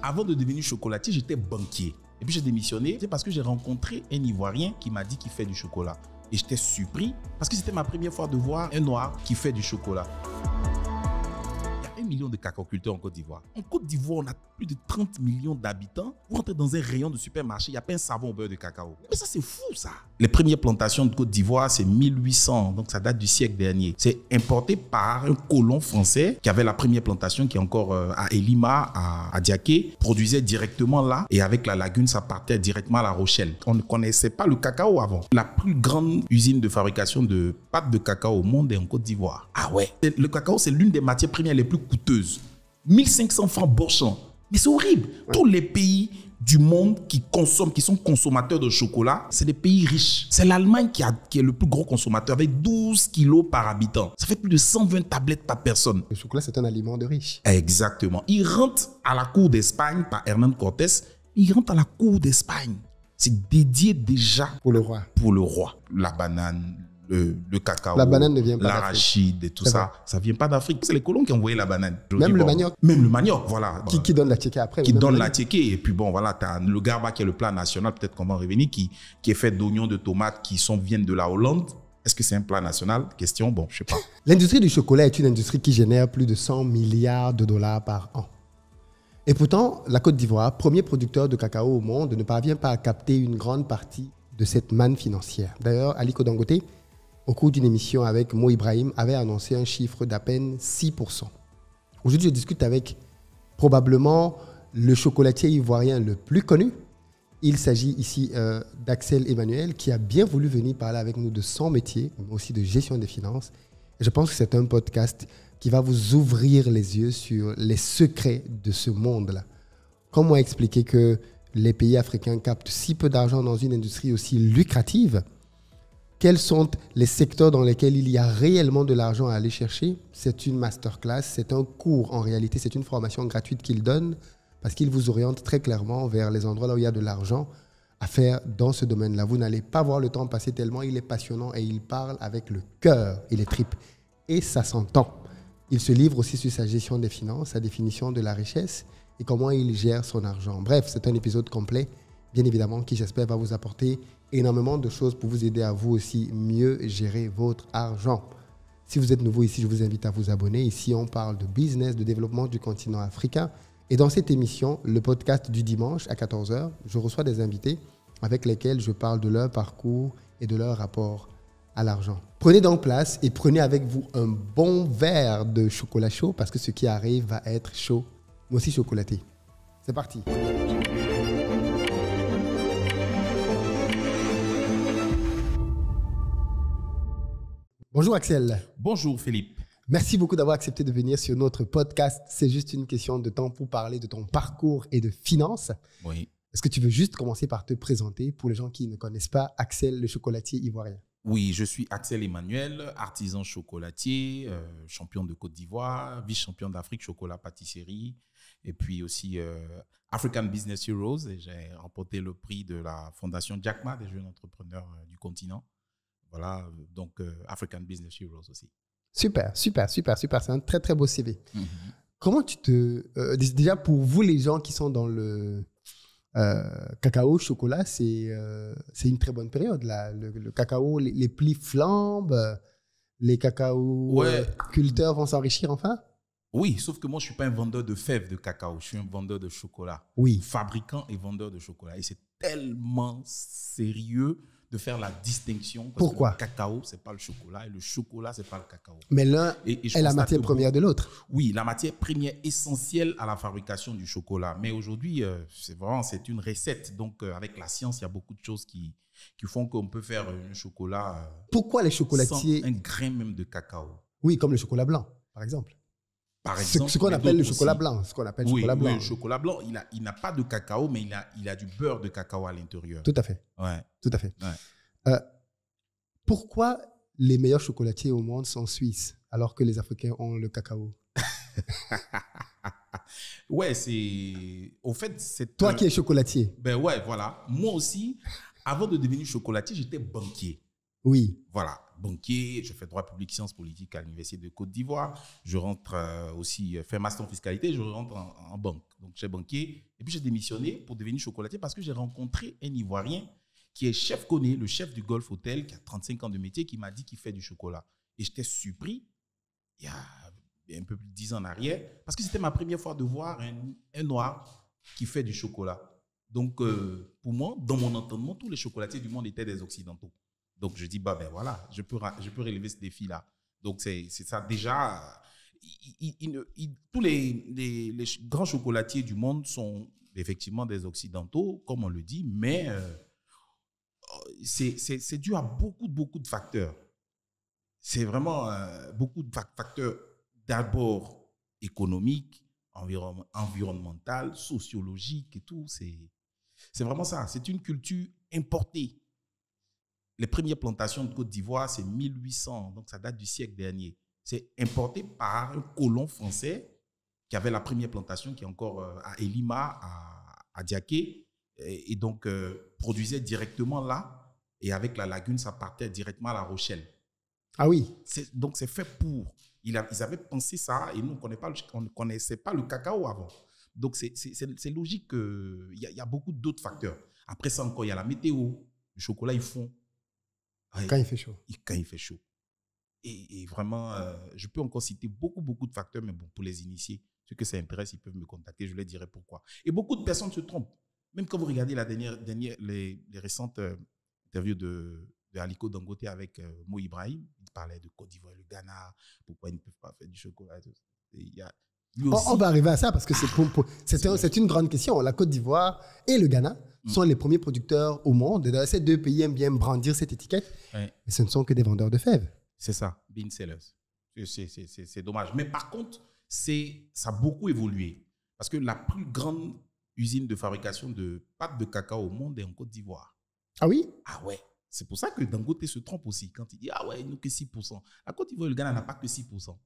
Avant de devenir chocolatier, j'étais banquier. Et puis j'ai démissionné, c'est parce que j'ai rencontré un Ivoirien qui m'a dit qu'il fait du chocolat. Et j'étais surpris parce que c'était ma première fois de voir un Noir qui fait du chocolat. Il y a 1 million de cacaoculteurs en Côte d'Ivoire. En Côte d'Ivoire, on a plus de 30 millions d'habitants. Vous rentrez dans un rayon de supermarché, il n'y a pas un savon au beurre de cacao. Mais ça, c'est fou, ça. Les premières plantations de Côte d'Ivoire, c'est 1800, donc ça date du siècle dernier. C'est importé par un colon français qui avait la première plantation qui est encore à Elima, à Diaké, produisait directement là. Et avec la lagune, ça partait directement à La Rochelle. On ne connaissait pas le cacao avant. La plus grande usine de fabrication de pâtes de cacao au monde est en Côte d'Ivoire. Ah ouais. Le cacao, c'est l'une des matières premières les plus coûteuses. 1500 francs Borchamp. Mais c'est horrible. Tous les pays du monde qui consomment, qui sont consommateurs de chocolat, c'est des pays riches. C'est l'Allemagne qui est le plus gros consommateur avec 12 kilos par habitant. Ça fait plus de 120 tablettes par personne. Le chocolat, c'est un aliment de riche. Exactement. Il rentre à la cour d'Espagne par Hernán Cortés. Il rentre à la cour d'Espagne. C'est dédié déjà pour le roi. Pour le roi. La banane, le cacao, la banane ne vient pas l'arachide et tout ça, ça vient pas d'Afrique. C'est les colons qui ont envoyé la banane. Même le manioc. Même le manioc, voilà. Qui donne la tchéké après. Qui donne la tchéké. Et puis bon, voilà, tu as le garba qui est le plat national, peut-être qu'on va en revenir, qui est fait d'oignons, de tomates qui viennent de la Hollande. Est-ce que c'est un plat national? Question, bon, je sais pas. L'industrie du chocolat est une industrie qui génère plus de 100 milliards de dollars par an. Et pourtant, la Côte d'Ivoire, premier producteur de cacao au monde, ne parvient pas à capter une grande partie de cette manne financière. D'ailleurs, Aliko Dangote, au cours d'une émission avec Mo Ibrahim, avait annoncé un chiffre d'à peine 6%. Aujourd'hui, je discute avec probablement le chocolatier ivoirien le plus connu. Il s'agit ici d'Axel Emmanuel, qui a bien voulu venir parler avec nous de son métier, mais aussi de gestion des finances. Et je pense que c'est un podcast qui va vous ouvrir les yeux sur les secrets de ce monde-là. Comment expliquer que les pays africains captent si peu d'argent dans une industrie aussi lucrative? Quels sont les secteurs dans lesquels il y a réellement de l'argent à aller chercher? C'est une masterclass, c'est un cours en réalité, c'est une formation gratuite qu'il donne parce qu'il vous oriente très clairement vers les endroits là où il y a de l'argent à faire dans ce domaine-là. Vous n'allez pas voir le temps passer tellement il est passionnant et il parle avec le cœur et les tripes. Et ça s'entend. Il se livre aussi sur sa gestion des finances, sa définition de la richesse et comment il gère son argent. Bref, c'est un épisode complet, bien évidemment, qui j'espère va vous apporter énormément de choses pour vous aider à vous aussi mieux gérer votre argent. Si vous êtes nouveau ici, je vous invite à vous abonner. Ici, on parle de business, de développement du continent africain. Et dans cette émission, le podcast du dimanche à 14 h, je reçois des invités avec lesquels je parle de leur parcours et de leur rapport à l'argent. Prenez donc place et prenez avec vous un bon verre de chocolat chaud parce que ce qui arrive va être chaud, mais aussi chocolaté. C'est parti. Bonjour Axel. Bonjour Philippe. Merci beaucoup d'avoir accepté de venir sur notre podcast. C'est juste une question de temps pour parler de ton parcours et de finances. Oui. Est-ce que tu veux juste commencer par te présenter pour les gens qui ne connaissent pas Axel, le chocolatier ivoirien? Oui, je suis Axel Emmanuel, artisan chocolatier, champion de Côte d'Ivoire, vice-champion d'Afrique chocolat-pâtisserie et puis aussi African Business Heroes. Et j'ai remporté le prix de la fondation Jack Ma, des jeunes entrepreneurs du continent. Voilà, donc African Business Heroes aussi. Super. C'est un très, très beau CV. Comment tu te... déjà, pour vous, les gens qui sont dans le cacao, chocolat, c'est une très bonne période. Là. Le cacao, les plis flambent, les culteurs vont s'enrichir enfin? Oui, sauf que moi, je ne suis pas un vendeur de fèves de cacao. Je suis un vendeur de chocolat. Oui. Fabricant et vendeur de chocolat. Et c'est tellement sérieux de faire la distinction. Parce Pourquoi? que le cacao, ce n'est pas le chocolat et le chocolat, ce n'est pas le cacao. Mais l'un est la matière première de l'autre. Oui, la matière première essentielle à la fabrication du chocolat. Mais aujourd'hui, c'est une recette. Donc, avec la science, il y a beaucoup de choses qui font qu'on peut faire un chocolat. Pourquoi les chocolatiers... sans un grain même de cacao. Oui, comme le chocolat blanc, par exemple. Par exemple, ce qu'on appelle le chocolat blanc. Oui, le chocolat blanc, il n'a pas de cacao, mais il a du beurre de cacao à l'intérieur. Tout à fait. Ouais. Tout à fait. Ouais. Pourquoi les meilleurs chocolatiers au monde sont suisses, alors que les Africains ont le cacao? Ouais, c'est... Au fait, c'est... Toi qui es chocolatier. Ben ouais, voilà. Moi aussi, avant de devenir chocolatier, j'étais banquier. Oui. Voilà. banquier, je fais droit public, sciences politiques à l'Université de Côte d'Ivoire. Je rentre aussi, faire master en fiscalité, je rentre en banque. Donc, j'ai banquier. Et puis, j'ai démissionné pour devenir chocolatier parce que j'ai rencontré un Ivoirien qui est chef Koné, le chef du Golf Hotel, qui a 35 ans de métier, qui m'a dit qu'il fait du chocolat. Et j'étais surpris, il y a un peu plus de 10 ans en arrière, parce que c'était ma première fois de voir un Noir qui fait du chocolat. Donc, pour moi, dans mon entendement, tous les chocolatiers du monde étaient des Occidentaux. Donc, je dis, bah ben voilà, je peux relever ce défi-là. Donc, c'est ça. Déjà, tous les grands chocolatiers du monde sont effectivement des Occidentaux, comme on le dit, mais c'est dû à beaucoup de facteurs. C'est vraiment beaucoup de facteurs, d'abord économiques, environnemental, sociologique et tout. C'est vraiment ça. C'est une culture importée. Les premières plantations de Côte d'Ivoire, c'est 1800, donc ça date du siècle dernier. C'est importé par un colon français qui avait la première plantation qui est encore à Elima, à Diaké, et donc produisait directement là, et avec la lagune, ça partait directement à La Rochelle. Ah oui. Donc c'est fait pour. Ils avaient pensé ça, et nous, on ne connaissait pas le cacao avant. Donc c'est logique qu'il y a beaucoup d'autres facteurs. Après ça encore, il y a la météo. Le chocolat, ils font. Quand il fait chaud. Quand il fait chaud. Et vraiment, je peux encore citer beaucoup de facteurs, mais bon, pour les initiés, ceux que ça intéresse, ils peuvent me contacter, je leur dirai pourquoi. Et beaucoup de personnes se trompent. Même quand vous regardez les récentes interviews de Aliko Dangote avec Mo Ibrahim, il parlait de Côte d'Ivoire, le Ghana, pourquoi ils ne peuvent pas faire du chocolat. On va arriver à ça parce que c'est une grande question. La Côte d'Ivoire et le Ghana sont les premiers producteurs au monde. Et ces deux pays aiment bien brandir cette étiquette, mais ce ne sont que des vendeurs de fèves. C'est ça, bean sellers. C'est dommage. Mais par contre, ça a beaucoup évolué. Parce que la plus grande usine de fabrication de pâtes de cacao au monde est en Côte d'Ivoire. Ah oui? Ah ouais. C'est pour ça que Dangote se trompe aussi quand il dit « Ah ouais, il n'y a que 6%. » La Côte d'Ivoire et le Ghana n'a pas que 6%.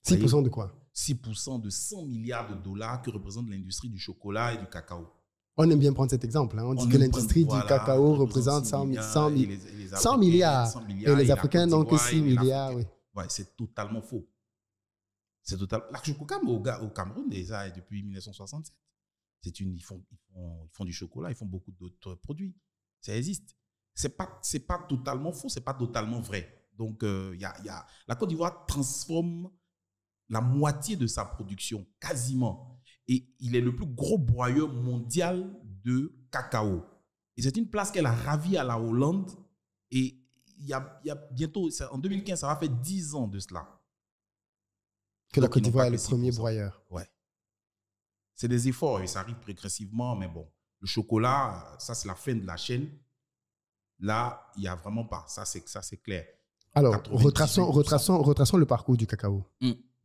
6% de quoi? 6% de 100 milliards de dollars que représente l'industrie du chocolat et du cacao. On aime bien prendre cet exemple. On dit que l'industrie du cacao représente 100 milliards. Et les Africains n'ont que 6 milliards. Oui. Ouais, c'est totalement faux. C'est totalement. La Chococam au Cameroun, déjà, depuis 1967. Ils font du chocolat, ils font beaucoup d'autres produits. Ça existe. C'est pas totalement faux, c'est pas totalement vrai. Donc, la Côte d'Ivoire transforme la moitié de sa production, quasiment. Et il est le plus gros broyeur mondial de cacao. Et c'est une place qu'elle a ravie à la Hollande. Et il y a bientôt, en 2015, ça va faire 10 ans de cela. Que la Côte d'Ivoire est le premier broyeur. Ouais. C'est des efforts et ça arrive progressivement, mais bon. Le chocolat, ça c'est la fin de la chaîne. Là, il n'y a vraiment pas. Ça c'est clair. Alors, retraçons le parcours du cacao.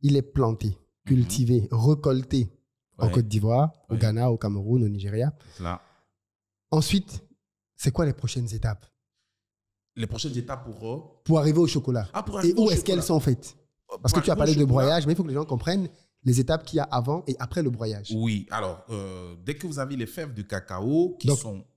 Il est planté, cultivé, récolté en Côte d'Ivoire, au Ghana, au Cameroun, au Nigeria. Là. Ensuite, c'est quoi les prochaines étapes? Les prochaines étapes pour arriver au chocolat. Et où est-ce qu'elles sont faites? Parce que tu as parlé de broyage, mais il faut que les gens comprennent les étapes qu'il y a avant et après le broyage. Oui, alors, dès que vous avez les fèves de cacao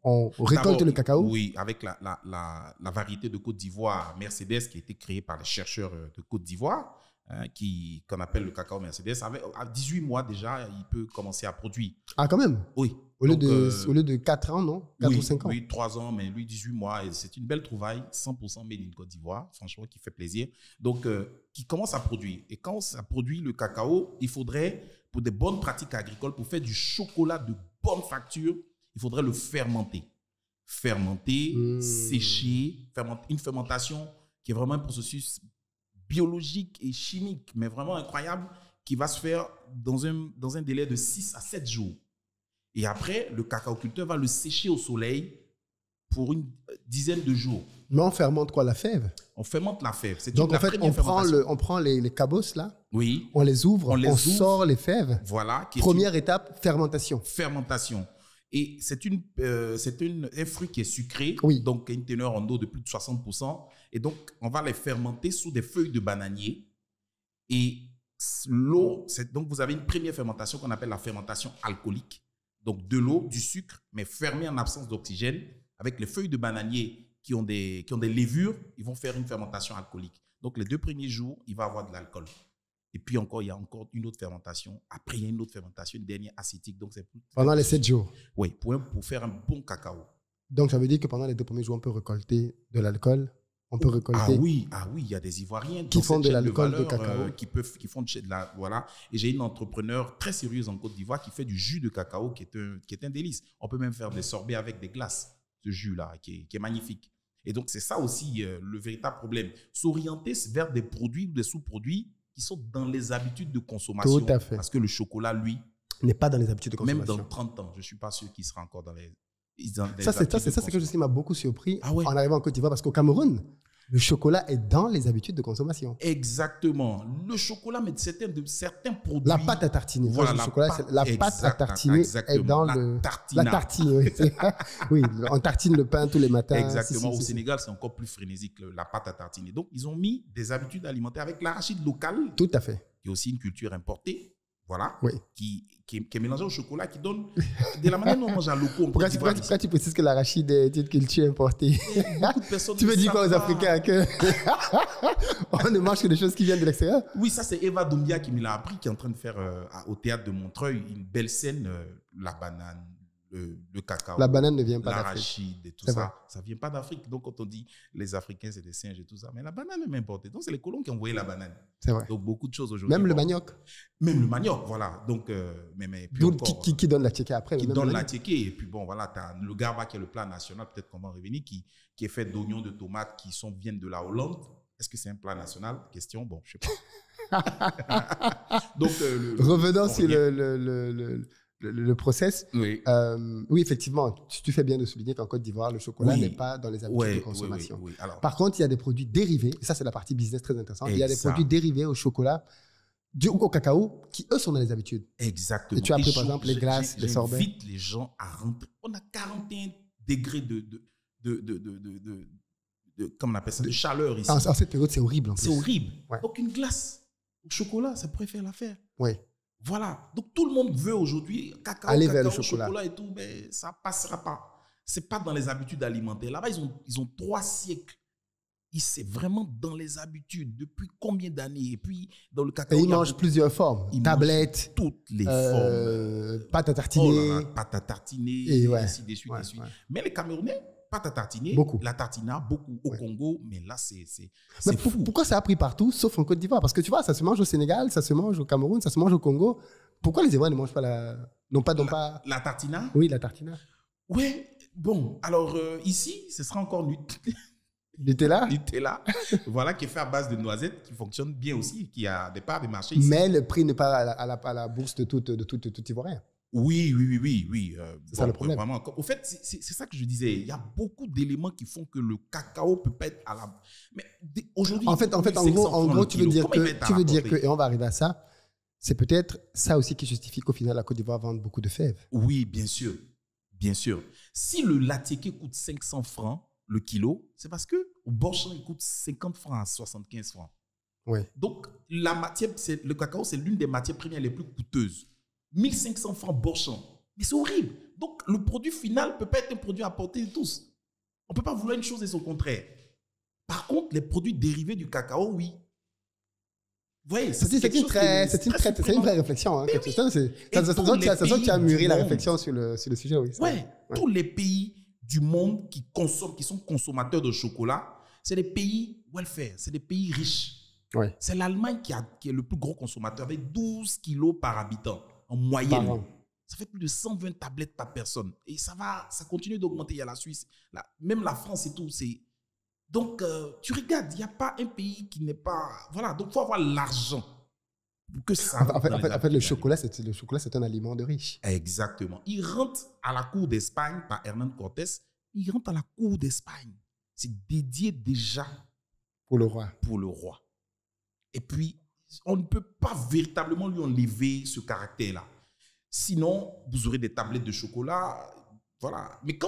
on récolte le cacao? Oui, avec la variété de Côte d'Ivoire Mercedes qui a été créée par les chercheurs de Côte d'Ivoire, qu'on appelle le cacao Mercedes. À 18 mois déjà, il peut commencer à produire. Ah, quand même? Oui. Au lieu de 4 ans, non? 4 ou 5 ans? Oui, 3 ans, mais lui, 18 mois. Et c'est une belle trouvaille, 100% made in Côte d'Ivoire, franchement, qui fait plaisir. Donc, qui commence à produire. Et quand ça produit le cacao, il faudrait, pour des bonnes pratiques agricoles, pour faire du chocolat de bonne facture, il faudrait le fermenter. Sécher, une fermentation qui est vraiment un processus biologique et chimique, mais vraiment incroyable, qui va se faire dans un délai de 6 à 7 jours. Et après, le cacaoculteur va le sécher au soleil pour une dizaine de jours. Mais on fermente quoi, la fève? On fermente la fève. Donc en fait, on prend les cabosses là, oui. On les ouvre, on sort les fèves. Voilà. Première étape, fermentation. Fermentation. Et c'est un fruit qui est sucré, donc une teneur en eau de plus de 60%. Et donc, on va les fermenter sous des feuilles de bananier. Et l'eau, donc vous avez une première fermentation qu'on appelle la fermentation alcoolique. Donc, de l'eau, du sucre, mais fermé en absence d'oxygène, avec les feuilles de bananier qui ont des levures, ils vont faire une fermentation alcoolique. Donc, les 2 premiers jours, il va avoir de l'alcool. Et puis encore, il y a encore une autre fermentation. Après, il y a une autre fermentation, une dernière acétique. Donc, c'est pendant les 7 jours. Oui, pour faire un bon cacao. Donc, ça veut dire que pendant les 2 premiers jours, on peut récolter de l'alcool. On peut récolter. Ah oui, il y a des Ivoiriens qui font de l'alcool de cacao. Qui font de la, voilà. Et j'ai une entrepreneur très sérieuse en Côte d'Ivoire qui fait du jus de cacao qui est un délice. On peut même faire des sorbets avec des glaces, ce jus-là, qui est magnifique. Et donc, c'est ça aussi le véritable problème. S'orienter vers des produits ou des sous-produits qui sont dans les habitudes de consommation. Tout à fait. Parce que le chocolat, lui, n'est pas dans les habitudes de consommation. Même dans 30 ans, je ne suis pas sûr qu'il sera encore dans les... Ça, c'est quelque chose qui m'a beaucoup surpris ouais. en arrivant en Côte d'Ivoire, parce qu'au Cameroun, le chocolat est dans les habitudes de consommation. Exactement. Le chocolat, mais certains produits... La pâte à tartiner. Voilà, la pâte à tartiner est dans la tartine. Oui. Oui, on tartine le pain tous les matins. Exactement. Au Sénégal, c'est encore plus frénésique, la pâte à tartiner. Donc, ils ont mis des habitudes alimentaires avec l'arachide local. Tout à fait. Qui est aussi une culture importée. Voilà, oui. qui est mélangé au chocolat, qui donne de la manière dont on mange à l'eau. Pourquoi tu précises que l'arachide est une culture importée? Beaucoup de personnes tu veux dire quoi aux Africains que on ne mange que des choses qui viennent de l'extérieur? Oui, ça c'est Eva Doumbia qui me l'a appris, qui est en train de faire au théâtre de Montreuil une belle scène, la banane, le cacao. La banane ne vient pas d'Afrique. L'arachide et tout ça, ça ne vient pas d'Afrique. Donc quand on dit les Africains c'est des singes et tout ça, mais la banane est importée. Donc c'est les colons qui ont envoyé la banane. C'est vrai. Donc beaucoup de choses aujourd'hui. Même le manioc. Même le manioc, voilà. Donc, qui donne la tchéké après. Qui donne la tchéké. Et puis bon, voilà, tu as le garba qui est le plat national, peut-être qu'on va en revenir, qui est fait d'oignons, de tomates qui viennent de la Hollande. Est-ce que c'est un plat national? Question, bon, je ne sais pas. Donc, revenons sur le process. Oui. Oui, effectivement, tu fais bien de souligner qu'en Côte d'Ivoire, le chocolat n'est pas dans les habitudes de consommation. Oui. Alors, par contre, il y a des produits dérivés, et ça c'est la partie business très intéressante, il y a des produits dérivés au chocolat, au cacao, qui eux sont dans les habitudes. Exactement. Et tu as pris par exemple les glaces, les sorbets. J'invite les gens à rentrer. On a 41 degrés comment on appelle ça, de chaleur ici. En cette période, c'est horrible en plus. C'est horrible. Ouais. Donc une glace au chocolat, ça pourrait faire l'affaire. Oui. Voilà. Donc, tout le monde veut aujourd'hui cacao, vers le chocolat et tout, mais ça ne passera pas. Ce n'est pas dans les habitudes alimentaires. Là-bas, ils ont 3 siècles. C'est vraiment dans les habitudes. Depuis combien d'années? Et puis, dans le cacao... Et ils mangent plusieurs formes. Tablettes. Toutes les formes. Pâte à tartiner. Oh là là, pâte à tartiner. Et ainsi de suite. Mais les Camerounais, pâte à tartiner. Beaucoup. La tartina, beaucoup au Congo. Mais là, c'est fou. Pourquoi ça a pris partout, sauf en Côte d'Ivoire? Parce que tu vois, ça se mange au Sénégal, ça se mange au Cameroun, ça se mange au Congo. Pourquoi les Ivoiriens ne mangent pas la tartina? Oui, la tartina. Oui, bon. Alors, ici, ce sera encore Nutella. Voilà, qui est fait à base de noisettes, qui fonctionne bien aussi, qui a des parts de marché ici. Mais le prix n'est pas à la bourse de tout Ivoirien. Oui. C'est ça le problème. Vraiment, au fait, c'est ça que je disais. Il y a beaucoup d'éléments qui font que le cacao peut pas être à la... Mais aujourd'hui... En gros, tu veux dire que, et on va arriver à ça, c'est peut-être ça aussi qui justifie qu'au final, la Côte d'Ivoire vende beaucoup de fèves. Oui, bien sûr. Bien sûr. Si le lattiqué coûte 500 francs le kilo, c'est parce que au Borchamp, il coûte 50 francs à 75 francs. Oui. Donc, le cacao, c'est l'une des matières premières les plus coûteuses. 1500 francs Borchamp. Mais c'est horrible. Donc, le produit final ne peut pas être un produit à portée de tous. On ne peut pas vouloir une chose et son contraire. Par contre, les produits dérivés du cacao, oui. Vous voyez, c'est une vraie réflexion. Hein, ça sent que tu as mûri la réflexion sur le sujet. Oui, tous les pays du monde qui sont consommateurs de chocolat, c'est des pays welfare, c'est des pays riches. Ouais. C'est l'Allemagne qui est le plus gros consommateur avec 12 kilos par habitant en moyenne. Ça fait plus de 120 tablettes par personne. Et ça continue d'augmenter. Il y a la Suisse, même la France et tout. Donc, tu regardes, il n'y a pas un pays qui n'est pas... Voilà, donc il faut avoir l'argent pour que ça... En fait, le chocolat, c'est un aliment de riche. Exactement. Il rentre à la cour d'Espagne par Hernán Cortés. Il rentre à la cour d'Espagne. C'est dédié déjà pour le roi. Et puis, on ne peut pas véritablement lui enlever ce caractère-là. Sinon, vous aurez des tablettes de chocolat... Voilà. Mais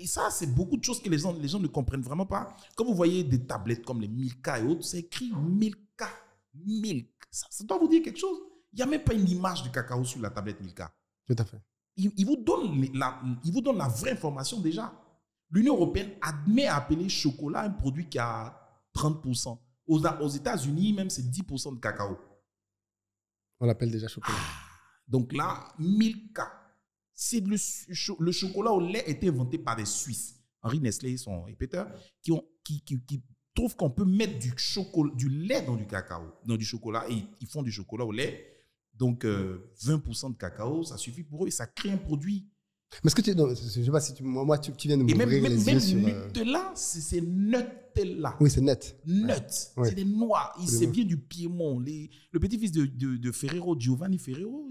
ça, c'est beaucoup de choses que les gens ne comprennent vraiment pas. Quand vous voyez des tablettes comme les Milka et autres, c'est écrit Milka. Milk. Ça doit vous dire quelque chose. Il n'y a même pas une image du cacao sur la tablette Milka. Tout à fait. Il vous donne la vraie information déjà. l'Union européenne admet à appeler chocolat un produit qui a 30%. Aux États-Unis, même, c'est 10% de cacao. On l'appelle déjà chocolat. Donc là, Milka, c'est le chocolat au lait a été inventé par des Suisses. Henri Nestlé et son répéteur, qui trouvent qu'on peut mettre du lait dans du cacao, dans du chocolat, et ils font du chocolat au lait. Donc 20% de cacao, ça suffit pour eux et ça crée un produit. Mais est-ce que je sais pas si tu viens de m'ouvrir les yeux sur... Nutella, c'est Nutella. Oui, c'est net. Ouais. C'est des noix. Il vient du Piémont. Le petit-fils de Ferrero, Giovanni Ferrero,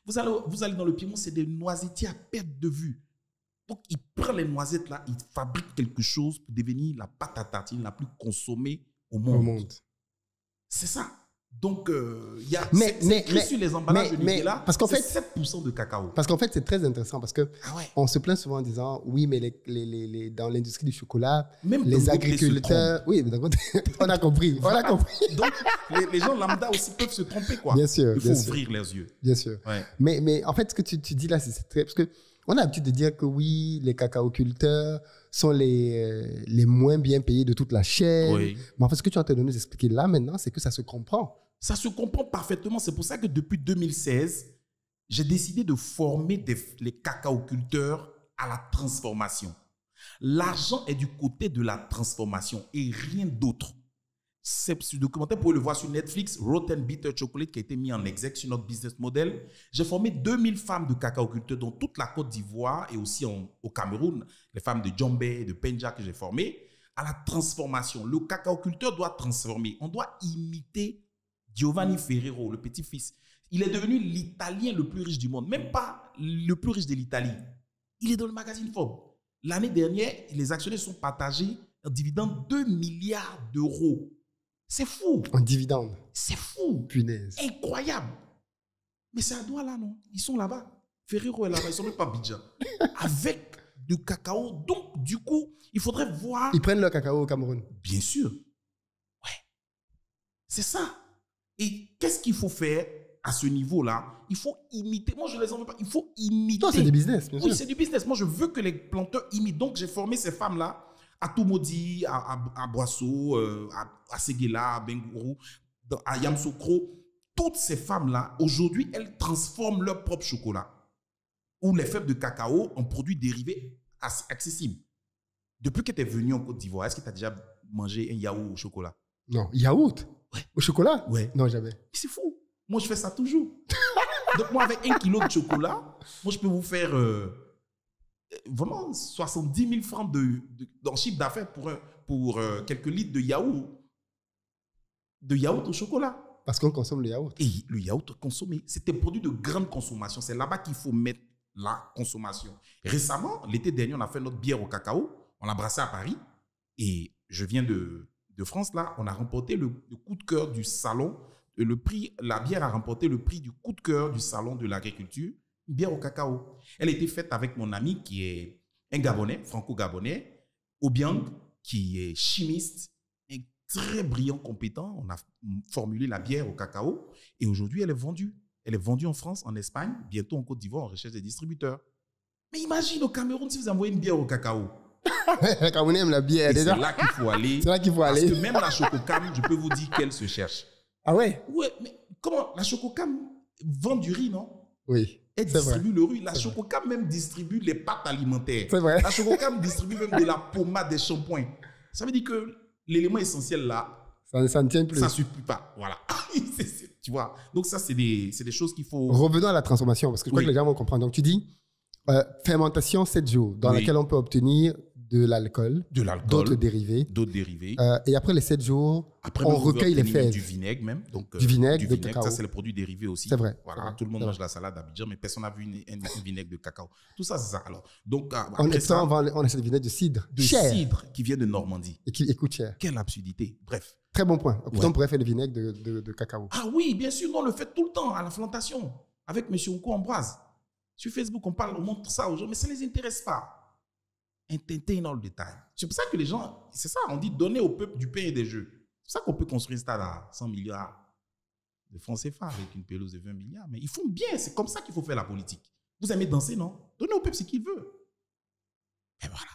vous allez dans le Piémont, c'est des noisetiers à perte de vue. Donc, il prend les noisettes là, il fabrique quelque chose pour devenir la pâte à tartiner la plus consommée au monde. C'est ça. Donc, c'est écrit sur les emballages de Nutella, parce qu'en fait, 7% de cacao. Parce qu'en fait, c'est très intéressant parce que on se plaint souvent en disant, oui, mais dans l'industrie du chocolat, même les agriculteurs... Oui, on a compris. Donc, les gens lambda aussi peuvent se tromper, quoi. Bien sûr. Il faut ouvrir les yeux. Bien sûr. Ouais. Mais en fait, ce que tu dis là, c'est très... Parce que on a l'habitude de dire que oui, les cacaoculteurs sont les moins bien payés de toute la chaîne. Oui. Mais en fait, ce que tu es en train de nous expliquer là maintenant, c'est que ça se comprend. Ça se comprend parfaitement. C'est pour ça que depuis 2016, j'ai décidé de former les cacaoculteurs à la transformation. L'argent est du côté de la transformation et rien d'autre. Ce documentaire, vous pouvez le voir sur Netflix, Rotten Bitter Chocolate, qui a été mis en exec sur notre business model. J'ai formé 2000 femmes de cacaoculteurs dans toute la Côte d'Ivoire et aussi au Cameroun, les femmes de Djambé et de Penja que j'ai formées, à la transformation. Le cacaoculteur doit transformer. On doit imiter Giovanni Ferrero, le petit-fils. Il est devenu l'Italien le plus riche du monde, même pas le plus riche de l'Italie. Il est dans le magazine Forbes. L'année dernière, les actionnaires sont partagés en dividende 2 milliards d'euros. C'est fou. En dividende. C'est fou. Punaise. Incroyable. Mais c'est à Douala, non? Ils sont là-bas. Ferrero est là-bas. Ils sont même pas Abidjan. Avec du cacao. Donc, du coup, il faudrait voir... Ils prennent leur cacao au Cameroun. Bien sûr. Ouais. C'est ça. Et qu'est-ce qu'il faut faire à ce niveau-là? Il faut imiter. Moi, je ne les en veux pas. Il faut imiter. Non, c'est du business, bien sûr. Oui, c'est du business. Moi, je veux que les planteurs imitent. Donc, j'ai formé ces femmes-là à Toumaudi, à Boisseau, à Séguéla, à Bengourou, à Yamsoukro. Toutes ces femmes-là, aujourd'hui, elles transforment leur propre chocolat ou les fèves de cacao en produits dérivés accessibles. Depuis que tu es venu en Côte d'Ivoire, est-ce que tu as déjà mangé un yaourt au chocolat? Non. Yaourt? Ouais. Au chocolat? Ouais. Non, jamais. C'est fou. Moi, je fais ça toujours. Donc, moi, avec 1 kilo de chocolat, moi, je peux vous faire... vraiment 70 000 francs dans chiffre d'affaires pour quelques litres de yaourt au chocolat. Parce qu'on consomme le yaourt. Et le yaourt consommé, c'est un produit de grande consommation. C'est là-bas qu'il faut mettre la consommation. Récemment, l'été dernier, on a fait notre bière au cacao. On l'a brassée à Paris. Et je viens de France, là. On a remporté le coup de cœur du salon. La bière a remporté le prix du coup de cœur du salon de l'agriculture. Une bière au cacao. Elle a été faite avec mon ami qui est un Gabonais, franco-gabonais, Obiang, qui est chimiste, un très brillant, compétent. On a formulé la bière au cacao et aujourd'hui, elle est vendue. Elle est vendue en France, en Espagne, bientôt en Côte d'Ivoire, on recherche des distributeurs. Mais imagine au Cameroun si vous envoyez une bière au cacao. Les Camerounais aiment la bière déjà. C'est là qu'il faut aller. C'est là qu'il faut aller. Parce que même la Chococam, je peux vous dire qu'elle se cherche. Ah ouais? Ouais, mais comment la Chococam vend du riz, non? Oui. Elle distribue le riz. La Chococam même distribue les pâtes alimentaires. C'est vrai. La Chococam distribue même de la pommade, des shampoings. Ça veut dire que l'élément essentiel là, ça ne tient plus. Ça ne suffit pas. Voilà. Tu vois. Donc ça, c'est des choses qu'il faut... Revenons à la transformation, parce que je crois que les gens vont comprendre. Donc tu dis, fermentation 7 jours, dans laquelle on peut obtenir de l'alcool, d'autres dérivés. Et après les 7 jours, on recueille les fèves. Du vinaigre même. Donc, du vinaigre de cacao. Ça, c'est les produits dérivés aussi. C'est vrai. Voilà, tout le monde mange la salade d'Abidjan, mais personne n'a vu un vinaigre de cacao. Tout ça, c'est ça. Alors, donc, on achète du vinaigre de cidre. De cidre qui vient de Normandie. Et qui coûte cher. Quelle absurdité. Bref. Très bon point. Pourtant, on pourrait faire le vinaigre de cacao. Ah oui, bien sûr. On le fait tout le temps à la plantation avec M. Onko Ambroise. Sur Facebook, on montre ça aux gens, mais ça ne les intéresse pas. Un tintin dans le détail. C'est pour ça que les gens, c'est ça, on dit donner au peuple du pain et des jeux. C'est pour ça qu'on peut construire un stade à 100 milliards de francs CFA avec une pelouse de 20 milliards. Mais ils font bien, c'est comme ça qu'il faut faire la politique. Vous aimez danser, non? Donnez au peuple ce qu'il veut. Et voilà.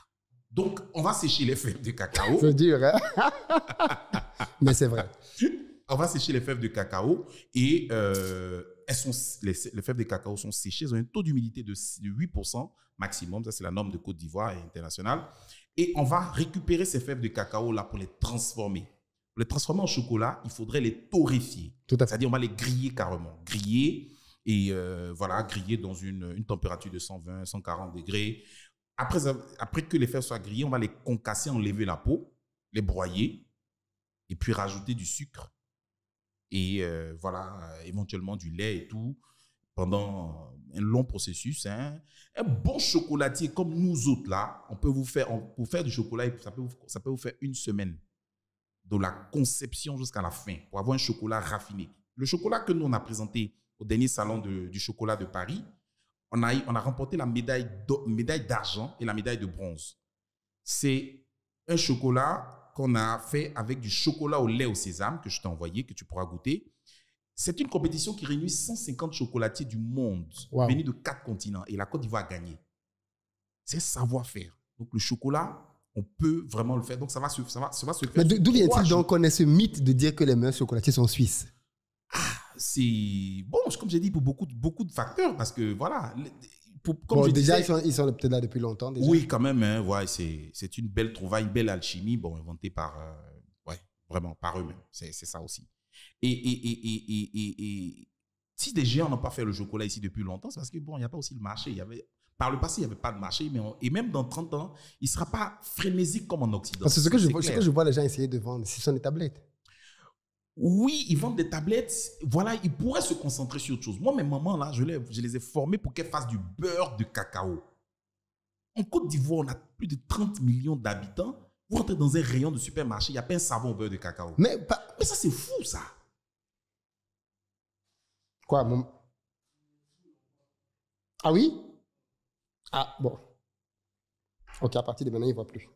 Donc, on va sécher les fèves de cacao. C'est dur, hein? Mais c'est vrai. On va sécher les fèves de cacao et les fèves de cacao sont séchées. Elles ont un taux d'humidité de 8% maximum. Ça, c'est la norme de Côte d'Ivoire et internationale. Et on va récupérer ces fèves de cacao là pour les transformer. Pour les transformer en chocolat, il faudrait les torréfier. Tout à fait. C'est-à-dire, on va les griller carrément. Griller et voilà, griller dans une température de 120, 140 degrés. Après que les fèves soient grillées, on va les concasser, enlever la peau, les broyer et puis rajouter du sucre. Et voilà, éventuellement du lait et tout, pendant un long processus. Hein. Un bon chocolatier comme nous autres, là, pour faire du chocolat, ça peut vous faire une semaine, de la conception jusqu'à la fin, pour avoir un chocolat raffiné. Le chocolat que nous, on a présenté au dernier salon du chocolat de Paris, on a remporté la médaille d'argent et la médaille de bronze. C'est un chocolat qu'on a fait avec du chocolat au lait au sésame que je t'ai envoyé, que tu pourras goûter. C'est une compétition qui réunit 150 chocolatiers du monde, venus de 4 continents. Et la Côte d'Ivoire a gagné. C'est savoir-faire. Donc, le chocolat, on peut vraiment le faire. Donc, ça va se faire. Mais d'où vient-il donc qu'on ait ce mythe de dire que les meilleurs chocolatiers sont suisses? C'est bon, comme j'ai dit, pour beaucoup de facteurs. Parce que, voilà... Déjà, ils sont peut-être là depuis longtemps. Déjà. Oui, quand même. Hein, ouais, c'est une belle trouvaille, une belle alchimie, inventée vraiment par eux-mêmes. C'est ça aussi. Et si des géants n'ont pas fait le chocolat ici depuis longtemps, c'est parce que, il n'y a pas aussi le marché. Par le passé, il n'y avait pas de marché. Et même dans 30 ans, il ne sera pas frénésique comme en Occident. Parce que ce que je vois les gens essayer de vendre, ce sont des tablettes. Oui, ils vendent des tablettes. Voilà, ils pourraient se concentrer sur autre chose. Moi, mes mamans, là, je les ai formées pour qu'elles fassent du beurre de cacao. En Côte d'Ivoire, on a plus de 30 millions d'habitants. Vous rentrez dans un rayon de supermarché, il n'y a pas un savon au beurre de cacao. Mais ça, c'est fou, ça. Quoi, Ah oui? Ah, bon. Ok, à partir de maintenant, il ne voit plus.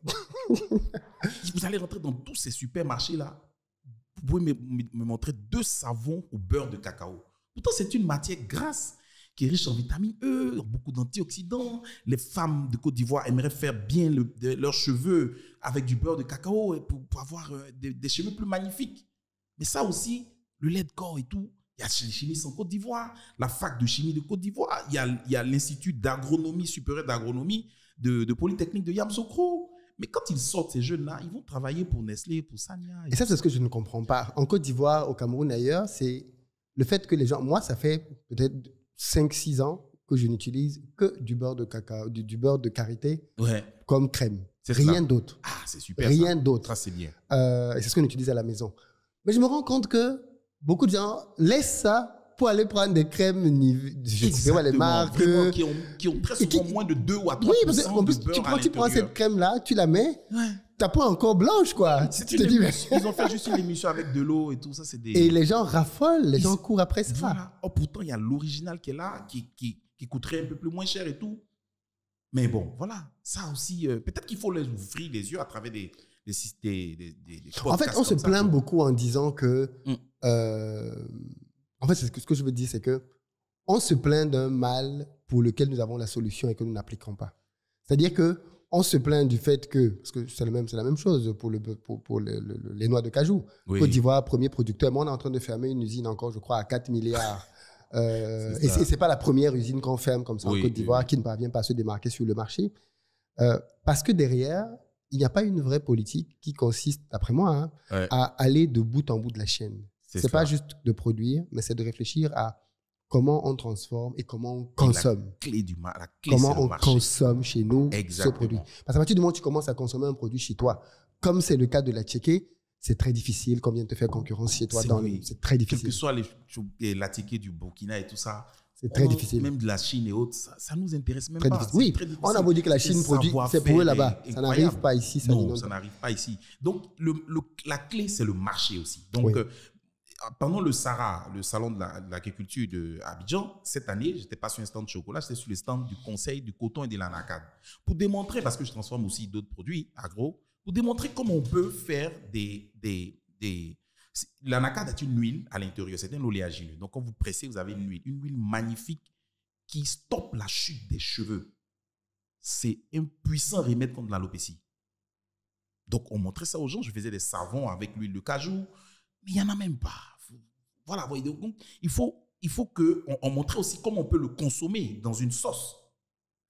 Vous allez rentrer dans tous ces supermarchés-là. Vous pouvez me montrer 2 savons au beurre de cacao. Pourtant, c'est une matière grasse qui est riche en vitamine E, beaucoup d'antioxydants. Les femmes de Côte d'Ivoire aimeraient faire bien leurs cheveux avec du beurre de cacao pour avoir des cheveux plus magnifiques. Mais ça aussi, le lait de corps et tout, il y a les chimistes en Côte d'Ivoire, la fac de chimie de Côte d'Ivoire, il y a l'Institut d'agronomie, supérieur d'agronomie de Polytechnique de Yamoussoukro. Mais quand ils sortent, ces jeunes-là, ils vont travailler pour Nestlé, pour Sanya. Et ça, c'est ce que je ne comprends pas. En Côte d'Ivoire, au Cameroun, ailleurs, c'est le fait que les gens... Moi, ça fait peut-être 5-6 ans que je n'utilise que du beurre de cacao, du beurre de karité comme crème. Rien d'autre. Ah, c'est super. Rien d'autre. Ça, c'est bien. Et c'est ce qu'on utilise à la maison. Mais je me rends compte que beaucoup de gens laissent ça pour aller prendre des crèmes, je sais pas les marques. Qui ont très souvent moins de 2 ou 3% oui, parce qu'en plus, tu prends cette crème-là, tu la mets, ta peau est encore blanche, quoi. Ils ont fait juste une émulsion avec de l'eau et tout ça. Et les gens raffolent, les gens courent après ça. Voilà. Oh, pourtant, il y a l'original qui est là, qui coûterait un peu plus moins cher et tout. Mais bon, voilà. Ça aussi, peut-être qu'il faut les ouvrir les yeux à travers des en fait, on se plaint beaucoup en disant que... En fait, ce que je veux dire, c'est que on se plaint d'un mal pour lequel nous avons la solution et que nous n'appliquons pas. C'est-à-dire que on se plaint du fait que, parce que c'est la même chose pour les noix de cajou. Oui. Côte d'Ivoire, premier producteur. Moi, on est en train de fermer une usine encore, je crois, à 4 milliards. Et c'est pas la première usine qu'on ferme comme ça en Côte d'Ivoire qui ne parvient pas à se démarquer sur le marché. Parce que derrière, il n'y a pas une vraie politique qui consiste, d'après moi, à aller de bout en bout de la chaîne. C'est pas juste de produire, mais c'est de réfléchir à comment on transforme et comment on consomme. La clé, comment on consomme chez nous ce produit. Parce qu'à partir du moment où tu commences à consommer un produit chez toi, comme c'est le cas de la tchéké, c'est très difficile qu'on vienne te faire concurrence chez toi. C'est très difficile. Quel que soit la tchéké du Burkina et tout ça, c'est très difficile. Même de la Chine et autres, ça nous intéresse même très pas. Difficile. Oui, on a beau dire que la Chine produit, c'est pour eux là-bas. Ça n'arrive pas ici. Non, ça n'arrive pas ici. Donc, la clé, c'est le marché aussi. Donc, pendant le SARA, le salon de l'agriculture d'Abidjan, cette année, je n'étais pas sur un stand de chocolat, j'étais sur le stand du conseil du coton et de l'anacade. Pour démontrer, parce que je transforme aussi d'autres produits agro, pour démontrer comment on peut faire l'anacade est une huile à l'intérieur, c'est un oléagineux. Donc, quand vous pressez, vous avez une huile magnifique qui stoppe la chute des cheveux. C'est un puissant remède contre l'alopécie. Donc, on montrait ça aux gens. Je faisais des savons avec l'huile de cajou, mais il n'y en a même pas. Voilà, donc, il faut qu'on montre aussi comment on peut le consommer dans une sauce.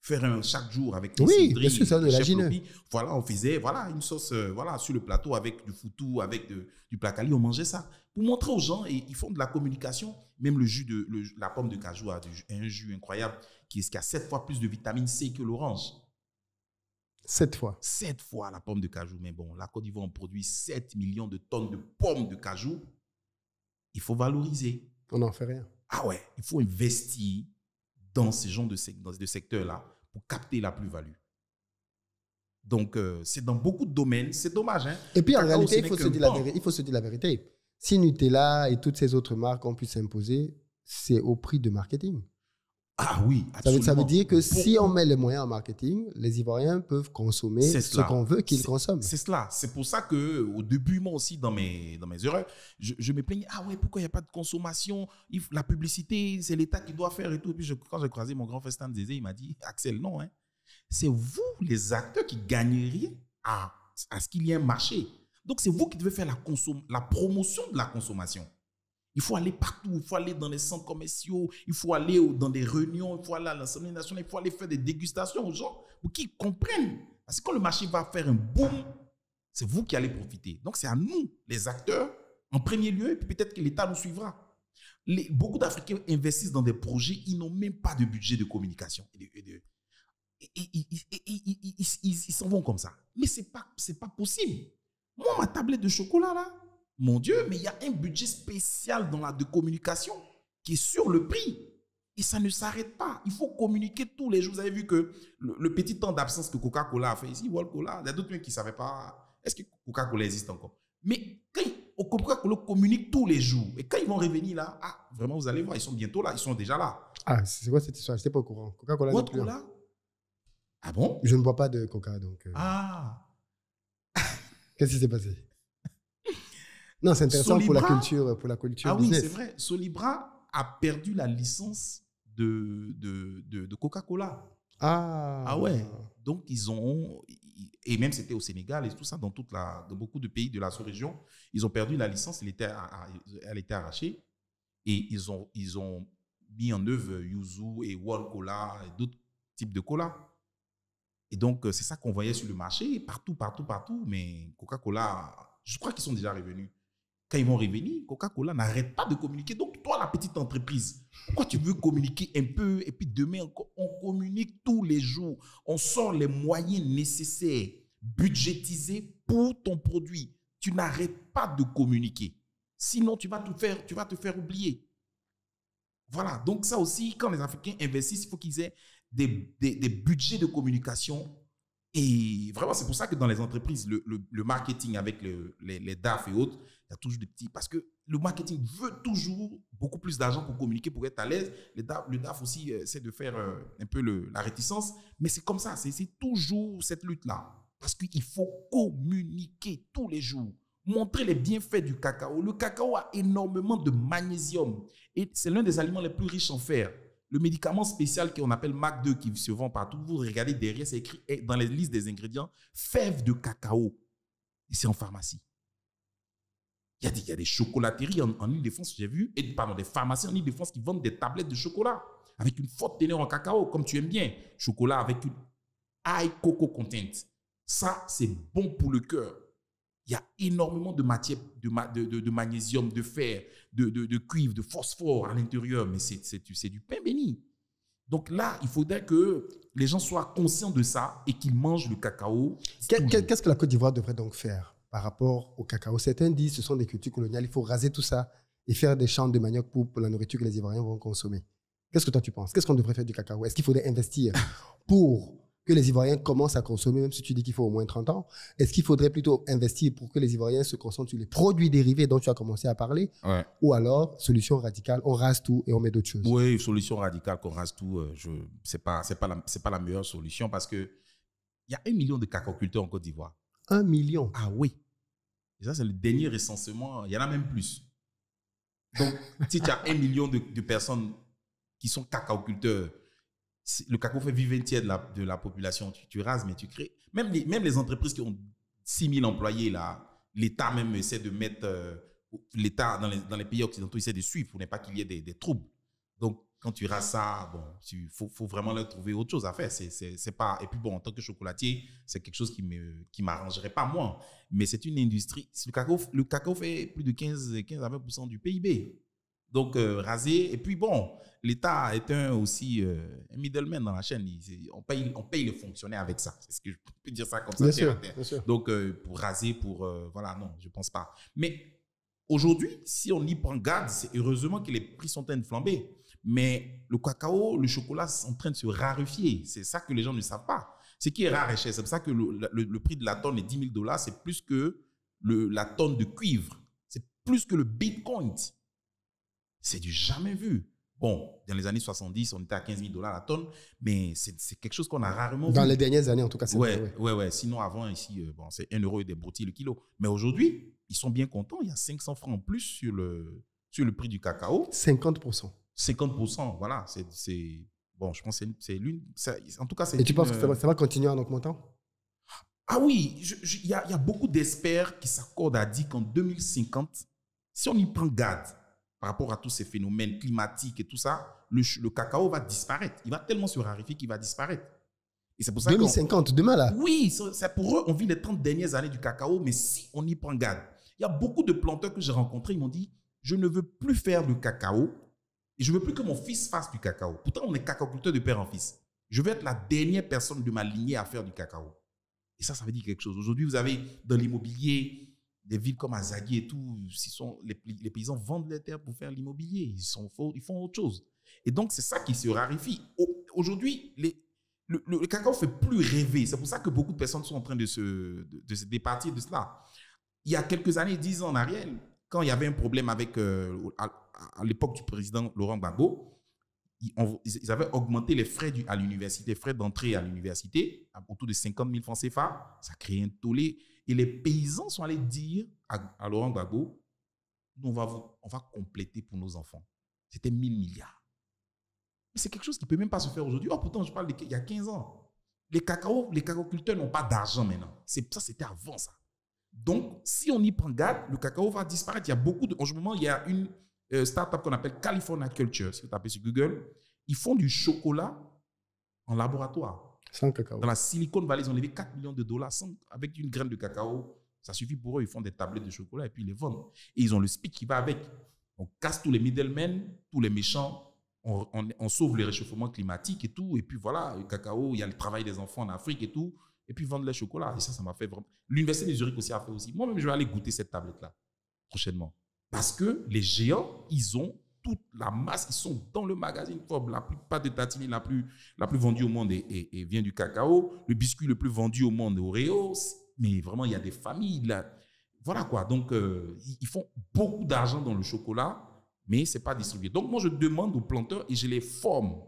Faire un chaque jour avec des Oui, cidris, bien sûr, ça de l'agineux. Voilà, on faisait une sauce sur le plateau avec du foutou, avec du placali, on mangeait ça. Pour montrer aux gens, et ils font de la communication. Même la pomme de cajou a un jus incroyable qui a 7 fois plus de vitamine C que l'orange. 7 fois. 7 fois la pomme de cajou. Mais bon, la Côte d'Ivoire, on produit 7 millions de tonnes de pommes de cajou. Il faut valoriser. On n'en fait rien. Ah ouais, il faut investir dans ces genres de secteurs-là pour capter la plus-value. Donc, c'est dans beaucoup de domaines. C'est dommage. Hein? Et puis, en réalité, il faut se dire la vérité. Si Nutella et toutes ces autres marques ont pu s'imposer, c'est au prix de marketing. Ah oui, absolument. Ça veut dire que si on met les moyens en marketing, les Ivoiriens peuvent consommer ce qu'on veut qu'ils consomment. C'est cela. C'est pour ça qu'au début, moi aussi, dans mes erreurs, je me plaignais. Ah ouais, pourquoi il n'y a pas de consommation? La publicité, c'est l'État qui doit faire et tout. Et puis quand j'ai croisé mon grand frère Stan Zézé, il m'a dit, Axel, non. Hein. C'est vous, les acteurs, qui gagneriez à ce qu'il y ait un marché. Donc, c'est vous qui devez faire la promotion de la consommation. Il faut aller partout, il faut aller dans les centres commerciaux, il faut aller dans des réunions, il faut aller à l'Assemblée nationale, il faut aller faire des dégustations aux gens pour qu'ils comprennent. Parce que quand le marché va faire un boom, c'est vous qui allez profiter. Donc, c'est à nous, les acteurs, en premier lieu, et puis peut-être que l'État nous suivra. Beaucoup d'Africains investissent dans des projets, ils n'ont même pas de budget de communication. Ils s'en vont comme ça. Mais ce n'est pas possible. Moi, ma tablette de chocolat, là, mon Dieu, mais il y a un budget spécial de communication qui est sur le prix. Et ça ne s'arrête pas. Il faut communiquer tous les jours. Vous avez vu que le petit temps d'absence que Coca-Cola a fait ici, Coca-Cola, il y a d'autres qui ne savaient pas. Est-ce que Coca-Cola existe encore? Mais quand Coca-Cola communique tous les jours, et quand ils vont revenir là, vraiment, vous allez voir, ils sont bientôt là, ils sont déjà là. Ah, c'est quoi cette histoire? Je n'étais pas au courant. Coca-Cola n'est plus là. Ah bon? Je ne bois pas de Coca, donc... Qu'est-ce qui s'est passé? Non, c'est intéressant pour la culture Ah business. Oui, c'est vrai. Solibra a perdu la licence de Coca-Cola. Ah ouais. Donc, ils ont... Et même c'était au Sénégal et tout ça, dans beaucoup de pays de la sous-région, ils ont perdu la licence, elle était arrachée. Et ils ont mis en œuvre Yuzu et World Cola et d'autres types de cola. Et donc, c'est ça qu'on voyait sur le marché, partout. Mais Coca-Cola, je crois qu'ils sont déjà revenus. Quand ils vont revenir, Coca-Cola n'arrête pas de communiquer. Donc, toi, la petite entreprise, pourquoi tu veux communiquer un peu et puis demain, on communique tous les jours. On sort les moyens nécessaires, budgétisés pour ton produit. Tu n'arrêtes pas de communiquer. Sinon, tu vas te faire oublier. Voilà. Donc, ça aussi, quand les Africains investissent, il faut qu'ils aient des budgets de communication. Et vraiment, c'est pour ça que dans les entreprises, le marketing avec les DAF et autres, il y a toujours des petits... Parce que le marketing veut toujours beaucoup plus d'argent pour communiquer, pour être à l'aise. Le DAF aussi essaie de faire un peu la réticence. Mais c'est comme ça, c'est toujours cette lutte-là. Parce qu'il faut communiquer tous les jours. Montrer les bienfaits du cacao. Le cacao a énormément de magnésium. Et c'est l'un des aliments les plus riches en fer. Le médicament spécial qu'on appelle MAC2 qui se vend partout, vous regardez derrière, c'est écrit dans les listes des ingrédients, fèves de cacao. Et c'est en pharmacie. Il y a des chocolateries en Île-de-France, j'ai vu, des pharmacies en Île-de-France qui vendent des tablettes de chocolat avec une forte teneur en cacao, comme tu aimes bien. Chocolat avec une high cocoa content. Ça, c'est bon pour le cœur. Il y a énormément de matière, de magnésium, de fer, de cuivre, de phosphore à l'intérieur, mais c'est du pain béni. Donc là, il faudrait que les gens soient conscients de ça et qu'ils mangent le cacao. Qu'est-ce que la Côte d'Ivoire devrait donc faire par rapport au cacao? Certains disent que ce sont des cultures coloniales, il faut raser tout ça et faire des champs de manioc pour la nourriture que les Ivoiriens vont consommer. Qu'est-ce que toi tu penses? Qu'est-ce qu'on devrait faire du cacao? Est-ce qu'il faudrait investir pour que les Ivoiriens commencent à consommer, même si tu dis qu'il faut au moins 30 ans? Est-ce qu'il faudrait plutôt investir pour que les Ivoiriens se concentrent sur les produits dérivés dont tu as commencé à parler? Ouais. Ou alors, solution radicale, on rase tout et on met d'autres choses? Oui, solution radicale, qu'on rase tout, c'est pas la meilleure solution parce qu'il y a 1 million de cacaoculteurs en Côte d'Ivoire. 1 million? Ah oui. Et ça, c'est le dernier recensement. Il y en a même plus. Donc, si tu as 1 million de personnes qui sont cacaoculteurs, le cacao fait vivre un tiers de la population. Tu rases, mais tu crées. Même les entreprises qui ont 6 000 employés là. L'État même essaie de mettre... L'État, dans les pays occidentaux, essaie de suivre pour ne pas qu'il y ait des troubles. Donc, quand tu rases ça, bon, faut vraiment leur trouver autre chose à faire. C'est pas... Et puis bon, en tant que chocolatier, c'est quelque chose qui m'arrangerait pas moi. Mais c'est une industrie... Le cacao fait plus de 15 à 20% du PIB. Donc, raser. Et puis bon, l'État est aussi un middleman dans la chaîne. On paye les fonctionnaires avec ça. C'est ce que je peux dire ça comme ça. Bien sûr. Donc, pour raser, voilà, non, je ne pense pas. Mais aujourd'hui, si on y prend garde, c'est heureusement que les prix sont en train de flamber. Mais le cacao, le chocolat sont en train de se raréfier. C'est ça que les gens ne savent pas. Ce qui est rare et cher, c'est pour ça que le prix de la tonne est 10 000 $. C'est plus que la tonne de cuivre. C'est plus que le Bitcoin. C'est du jamais vu. Bon, dans les années 70, on était à 15 000 $ la tonne, mais c'est quelque chose qu'on a rarement vu. Dans les dernières années, en tout cas, c'est vrai. Ouais. Sinon, avant, ici, bon, c'est 1 € et des broutilles le kilo. Mais aujourd'hui, ils sont bien contents. Il y a 500 francs en plus sur le prix du cacao. 50%. 50%, voilà. Bon, je pense que c'est l'une... En tout cas, c'est... Et tu penses que ça va continuer en augmentant? Ah oui, il y a beaucoup d'experts qui s'accordent à dire qu'en 2050, si on y prend garde, par rapport à tous ces phénomènes climatiques et tout ça, le cacao va disparaître. Il va tellement se raréfier qu'il va disparaître. Et c'est pour ça 2050, demain là? Oui, c'est pour eux, on vit les 30 dernières années du cacao, mais si on y prend garde. Il y a beaucoup de planteurs que j'ai rencontrés, ils m'ont dit, je ne veux plus faire du cacao et je ne veux plus que mon fils fasse du cacao. Pourtant, on est cacaoculteur de père en fils. Je veux être la dernière personne de ma lignée à faire du cacao. Et ça veut dire quelque chose. Aujourd'hui, vous avez dans l'immobilier... Des villes comme Azagui et tout, les paysans vendent les terres pour faire l'immobilier. Ils font autre chose. Et donc, c'est ça qui se raréfie. Aujourd'hui, le cacao ne fait plus rêver. C'est pour ça que beaucoup de personnes sont en train de se départir de cela. Il y a quelques années, 10 ans en arrière, quand il y avait un problème avec, à l'époque du président Laurent Gbagbo, ils avaient augmenté les frais à l'université, frais d'entrée à l'université, autour de 50 000 francs CFA. Ça crée un tollé. Et les paysans sont allés dire à Laurent Gbagbo, nous, on va compléter pour nos enfants. C'était 1 000 milliards. Mais c'est quelque chose qui ne peut même pas se faire aujourd'hui. Oh, pourtant, je parle il y a 15 ans. Les cacaoculteurs n'ont pas d'argent maintenant. Ça, c'était avant ça. Donc, si on y prend garde, le cacao va disparaître. Il y a beaucoup en ce moment, il y a une start-up qu'on appelle California Culture. Si vous tapez sur Google, ils font du chocolat en laboratoire. Sans cacao. Dans la Silicon Valley, ils ont levé 4 millions de dollars avec une graine de cacao. Ça suffit pour eux. Ils font des tablettes de chocolat et puis ils les vendent. Et ils ont le SPIC qui va avec. On casse tous les middlemen, tous les méchants. On sauve le réchauffement climatique et tout. Et puis voilà, le cacao, il y a le travail des enfants en Afrique et tout. Et puis vendre les chocolats. Et ça m'a fait vraiment... L'Université de Zurich aussi a fait aussi. Moi-même, je vais aller goûter cette tablette-là prochainement. Parce que les géants, ils ont toute la masse, ils sont dans le magazine Forbes. La plupart des tartines la plus vendue au monde et vient du cacao. Le biscuit le plus vendu au monde est Oreo. Mais vraiment, il y a des familles là. Voilà quoi. Donc, ils font beaucoup d'argent dans le chocolat, mais ce n'est pas distribué. Donc, moi, je demande aux planteurs et je les forme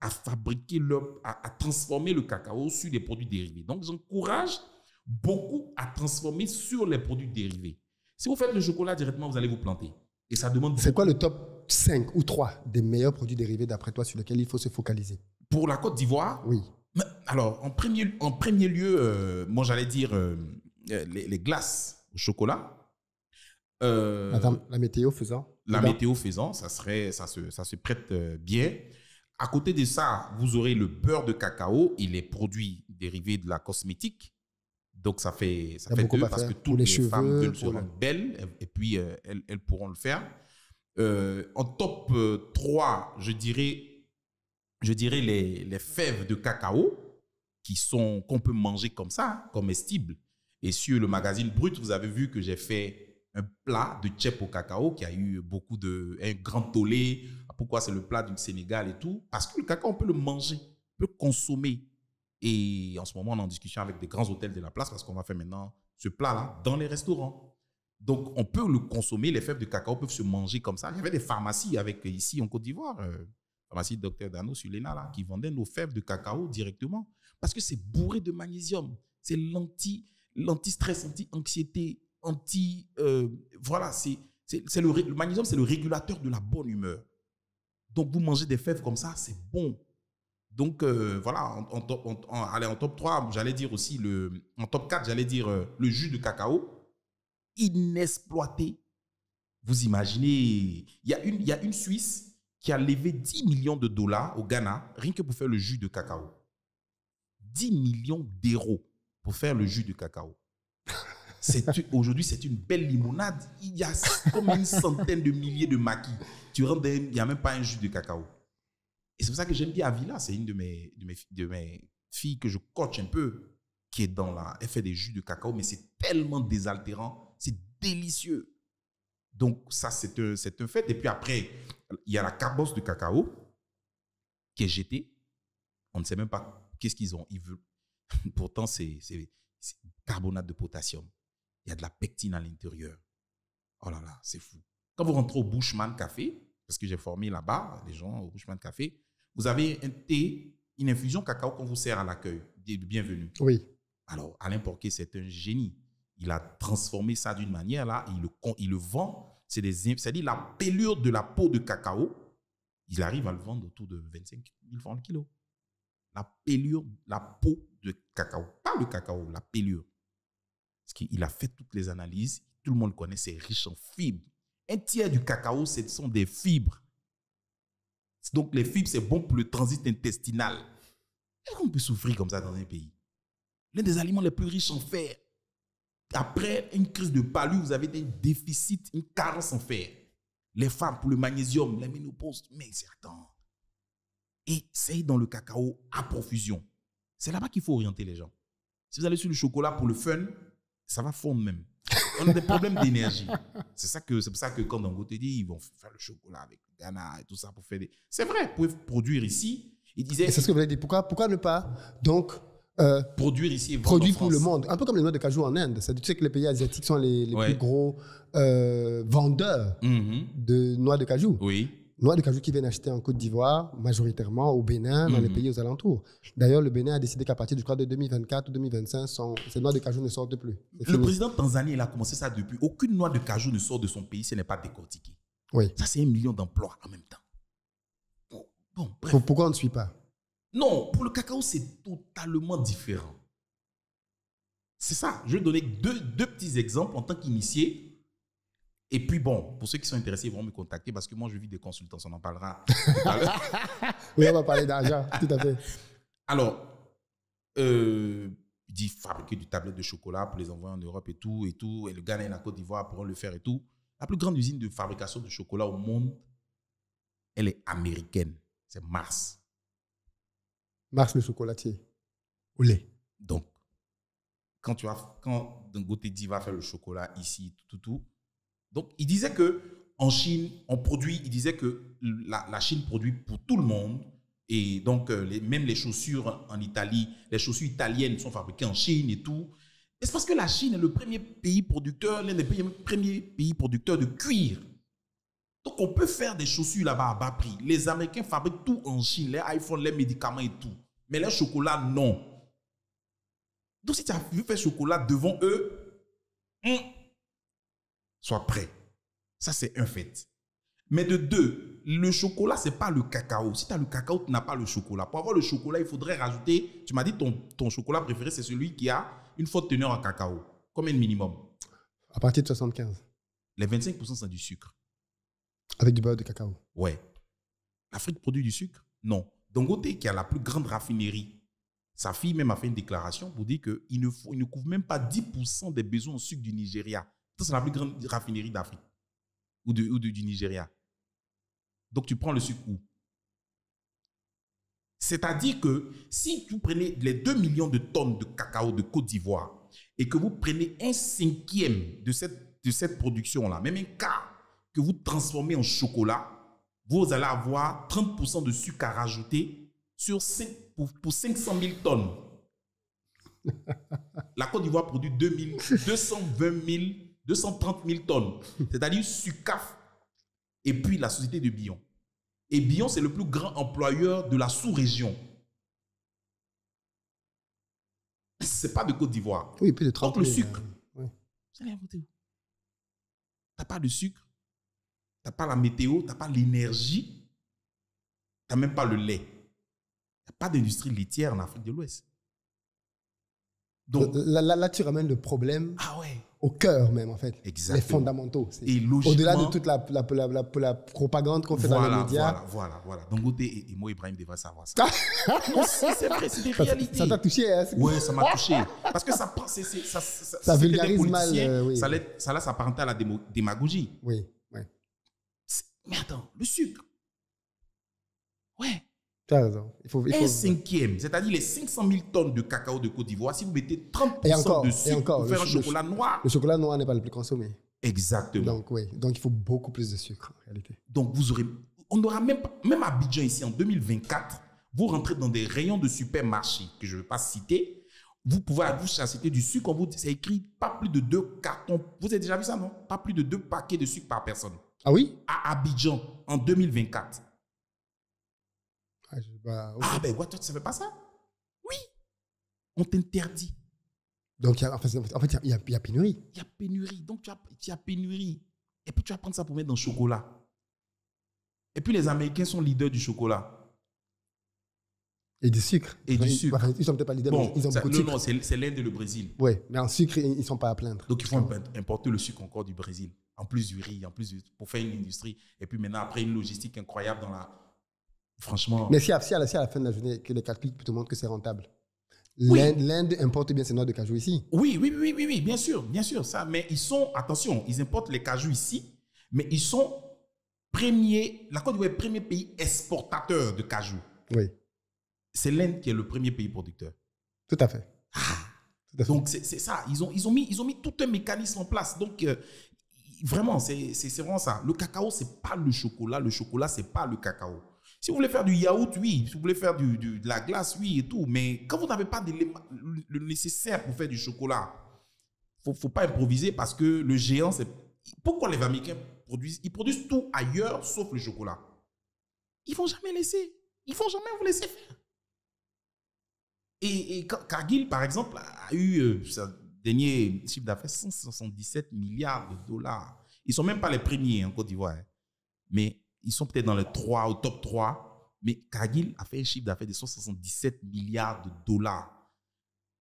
à fabriquer, à transformer le cacao sur des produits dérivés. Donc, j'encourage beaucoup à transformer sur les produits dérivés. Si vous faites le chocolat directement, vous allez vous planter. Et ça demande... C'est quoi le top 5 ou 3 des meilleurs produits dérivés d'après toi sur lesquels il faut se focaliser? Pour la Côte d'Ivoire? Oui. Alors, en premier lieu, moi j'allais dire les glaces au chocolat. La météo faisant? La météo faisant, ça se prête bien. À côté de ça, vous aurez le beurre de cacao et les produits dérivés de la cosmétique. Donc, ça fait deux parce que toutes les femmes veulent se rendre belles et puis elles pourront le faire. En top 3, je dirais les fèves de cacao qu'on peut manger comme ça, comestibles. Et sur le magazine Brut, vous avez vu que j'ai fait un plat de tchèp au cacao qui a eu un grand tollé. Pourquoi c'est le plat du Sénégal et tout? Parce que le cacao, on peut le manger, on peut consommer. Et en ce moment, on est en discussion avec des grands hôtels de la place parce qu'on va faire maintenant ce plat-là dans les restaurants. Donc, on peut le consommer. Les fèves de cacao peuvent se manger comme ça. Il y avait des pharmacies ici en Côte d'Ivoire, pharmacie Dr Dano sur l'ENA, là, qui vendaient nos fèves de cacao directement parce que c'est bourré de magnésium. C'est l'anti-stress, anti-anxiété, voilà, le magnésium, c'est le régulateur de la bonne humeur. Donc, vous mangez des fèves comme ça, c'est bon. Donc, voilà, allez, en top 3, j'allais dire aussi, en top 4, j'allais dire le jus de cacao, inexploité. Vous imaginez, il y a une Suisse qui a levé 10 millions de dollars au Ghana, rien que pour faire le jus de cacao. 10 millions d'euros pour faire le jus de cacao. Aujourd'hui, c'est une belle limonade. Il y a comme une centaine de milliers de maquis. Tu rentres, il n'y a même pas un jus de cacao. Et c'est pour ça que j'aime bien Avila. C'est une de mes filles que je coach un peu, qui est dans la... Elle fait des jus de cacao, mais c'est tellement désaltérant. C'est délicieux. Donc, ça, c'est un fait. Et puis après, il y a la carbosse de cacao qui est jetée. On ne sait même pas qu'est-ce qu'ils ont. Ils veulent. Pourtant, c'est carbonate de potassium. Il y a de la pectine à l'intérieur. Oh là là, c'est fou. Quand vous rentrez au Bushman Café, parce que j'ai formé là-bas les gens au Bushman Café, vous avez un thé, une infusion cacao qu'on vous sert à l'accueil. Bienvenue. Oui. Alors, Alain Porquet, c'est un génie. Il a transformé ça d'une manière là, il le vend. C'est-à-dire la pelure de la peau de cacao, il arrive à le vendre autour de 25 000 francs le kilo. La pelure, la peau de cacao. Pas le cacao, la pelure. Parce qu'il a fait toutes les analyses. Tout le monde le connaît, c'est riche en fibres. Un tiers du cacao, ce sont des fibres. Donc, les fibres, c'est bon pour le transit intestinal. Est-ce qu'on peut souffrir comme ça dans un pays? L'un des aliments les plus riches en fer. Après une crise de palu, vous avez des déficits, une carence en fer. Les femmes, pour le magnésium, la ménopause, mais c'est attends. Et c'est dans le cacao à profusion. C'est là-bas qu'il faut orienter les gens. Si vous allez sur le chocolat pour le fun, ça va fondre même. On a des problèmes d'énergie. C'est pour ça que quand Dangote dit ils vont faire le chocolat avec le Ghana et tout ça pour faire des... C'est vrai, vous pouvez produire ici. Il disait... Et c'est ce que vous avez dit. Pourquoi ne pas donc produire ici et vendre produire en pour France. le monde? Un peu comme les noix de cajou en Inde. Tu sais que les pays asiatiques sont les plus gros vendeurs de noix de cajou. Oui. Noix de cajou qui viennent acheter en Côte d'Ivoire, majoritairement au Bénin, dans les pays aux alentours. D'ailleurs, le Bénin a décidé qu'à partir, je crois, de 2024 ou 2025, ces noix de cajou ne sortent plus. Le président tanzanien, il a commencé ça depuis. Aucune noix de cajou ne sort de son pays, ce n'est pas décortiqué. Oui. Ça, c'est 1 million d'emplois en même temps. Bon, bref. Pourquoi on ne suit pas? Non, pour le cacao, c'est totalement différent. C'est ça. Je vais donner deux petits exemples en tant qu'initié. Et puis bon, pour ceux qui sont intéressés, ils vont me contacter parce que moi, je vis des consultants, on en parlera tout à l'heure. Oui, on va parler d'argent, tout à fait. Alors, il dit fabriquer du tablette de chocolat pour les envoyer en Europe et tout, et le Ghana et la Côte d'Ivoire pourront le faire et tout. La plus grande usine de fabrication de chocolat au monde, elle est américaine. C'est Mars. Mars le chocolatier. Au lait. Donc, quand Dangote dit va faire le chocolat ici, tout. Donc, il disait qu'en Chine, on produit, il disait que la Chine produit pour tout le monde. Et donc, même les chaussures en Italie, les chaussures italiennes sont fabriquées en Chine et tout. Et c'est parce que la Chine est le premier pays producteur, l'un des premiers pays producteurs de cuir. Donc, on peut faire des chaussures là-bas à bas prix. Les Américains fabriquent tout en Chine, les iPhones, les médicaments et tout. Mais les chocolats, non. Donc, si tu as vu faire chocolat devant eux, sois prêt. Ça, c'est un fait. Mais de deux, le chocolat, ce n'est pas le cacao. Si tu as le cacao, tu n'as pas le chocolat. Pour avoir le chocolat, il faudrait rajouter... Tu m'as dit ton chocolat préféré, c'est celui qui a une forte teneur en cacao. Combien de minimum? À partir de 75. Les 25%, c'est du sucre. Avec du beurre de cacao. Ouais. L'Afrique produit du sucre? Non. Dangote, qui a la plus grande raffinerie, sa fille même a fait une déclaration pour dire qu'il ne couvre même pas 10% des besoins en sucre du Nigeria. C'est la plus grande raffinerie d'Afrique ou du Nigeria. Donc, tu prends le sucre où? C'est-à-dire que si vous prenez les 2 millions de tonnes de cacao de Côte d'Ivoire et que vous prenez 1/5 de cette production-là, même un quart, que vous transformez en chocolat, vous allez avoir 30% de sucre à rajouter pour 500 000 tonnes. La Côte d'Ivoire produit 230 000 tonnes, c'est-à-dire SUCAF et puis la société de Bion. Et Bion, c'est le plus grand employeur de la sous-région. Ce n'est pas de Côte d'Ivoire. Oui, plus de 30 000. Donc, le 000, sucre, oui. vous allez inventer où? Tu n'as pas de sucre, tu n'as pas la météo, tu n'as pas l'énergie, tu n'as même pas le lait. Il n'y a pas d'industrie laitière en Afrique de l'Ouest. Donc, là, tu ramènes le problème au cœur même, en fait. Exactement. Les fondamentaux. Et logiquement, au-delà de toute la propagande qu'on fait dans les médias. Voilà. Dangote et Mo Ibrahim devraient savoir ça. Non, c'est vrai, c'est des réalités. Ça t'a touché, hein? Oui, ça m'a touché. Parce que ça vulgarise mal. Oui. Ça laisse s'apparenter à la démagogie. Oui. Mais attends, le sucre. Ouais. Tu as raison. Un cinquième, c'est-à-dire les 500 000 tonnes de cacao de Côte d'Ivoire, si vous mettez 30% de sucre pour faire un chocolat noir. Le chocolat noir n'est pas le plus consommé. Exactement. Donc, il faut beaucoup plus de sucre, en réalité. Donc, on aura même à Abidjan ici, en 2024, vous rentrez dans des rayons de supermarchés que je ne vais pas citer, vous pouvez acheter du sucre, c'est écrit pas plus de 2 cartons. Vous avez déjà vu ça, non? Pas plus de 2 paquets de sucre par personne. Ah oui? À Abidjan, en 2024. Ben, toi, tu ne savais pas ça? Oui. On t'interdit. Donc, en fait, il y a pénurie. Il y a pénurie. Donc, tu as pénurie. Et puis, tu vas prendre ça pour mettre dans le chocolat. Et puis, les Américains sont leaders du chocolat. Et du sucre. Du sucre. Enfin, ils ne sont peut-être pas leaders, mais ils ont beaucoup de sucre. Non, c'est l'Inde et le Brésil. Oui, mais en sucre, ils ne sont pas à plaindre. Donc, il faut importer le sucre encore du Brésil. En plus du riz, pour faire une industrie. Et puis, maintenant, après, une logistique incroyable dans la... Franchement. Mais si à la fin de la journée, que les calculs te montrent que c'est rentable. Oui. L'Inde importe bien ses noix de cajou ici. Oui, bien sûr, ça. Mais attention, ils importent les cajous ici, mais ils sont la Côte d'Ivoire est le premier pays exportateur de cajou. Oui. C'est l'Inde qui est le premier pays producteur. Tout à fait. Donc, c'est ça. Ils ont mis tout un mécanisme en place. Donc, vraiment, c'est vraiment ça. Le cacao, ce n'est pas le chocolat. Le chocolat, ce n'est pas le cacao. Si vous voulez faire du yaourt, oui. Si vous voulez faire de la glace, oui et tout. Mais quand vous n'avez pas le nécessaire pour faire du chocolat, il ne faut pas improviser parce que le géant, c'est... Pourquoi les Américains produisent? Ils produisent tout ailleurs sauf le chocolat. Ils ne vont jamais vous laisser faire. Et Cargill, par exemple, a eu sa dernier chiffre d'affaires 177 milliards de dollars. Ils ne sont même pas les premiers en Côte d'Ivoire. Mais ils sont peut-être dans les 3 au top 3. Mais Cargill a fait un chiffre d'affaires de 177 milliards de dollars.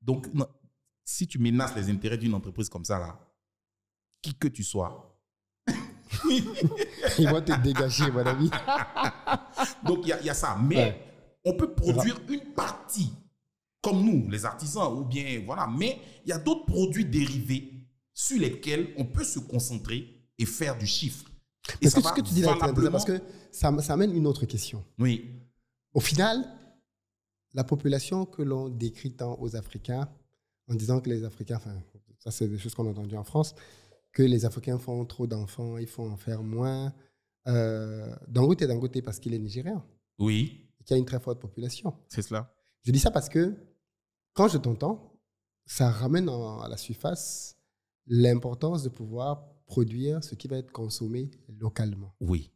Donc, si tu menaces les intérêts d'une entreprise comme ça, là, qui que tu sois, ils vont te dégager, mon ami. Donc, il y a ça. Mais on peut produire une partie, comme nous, les artisans, ou bien, voilà. Mais il y a d'autres produits dérivés sur lesquels on peut se concentrer et faire du chiffre. Parce que ce que tu dis là est intéressant, parce que ça amène une autre question. Oui. Au final, la population que l'on décrit tant aux Africains, en disant que les Africains, enfin, ça c'est des choses qu'on a entendues en France, que les Africains font trop d'enfants, il faut en faire moins. Dangote est Dangote parce qu'il est nigérian. Oui. Et qu'il y a une très forte population. C'est cela. Je dis ça parce que quand je t'entends, ça ramène à la surface l'importance de pouvoir produire ce qui va être consommé localement. Oui.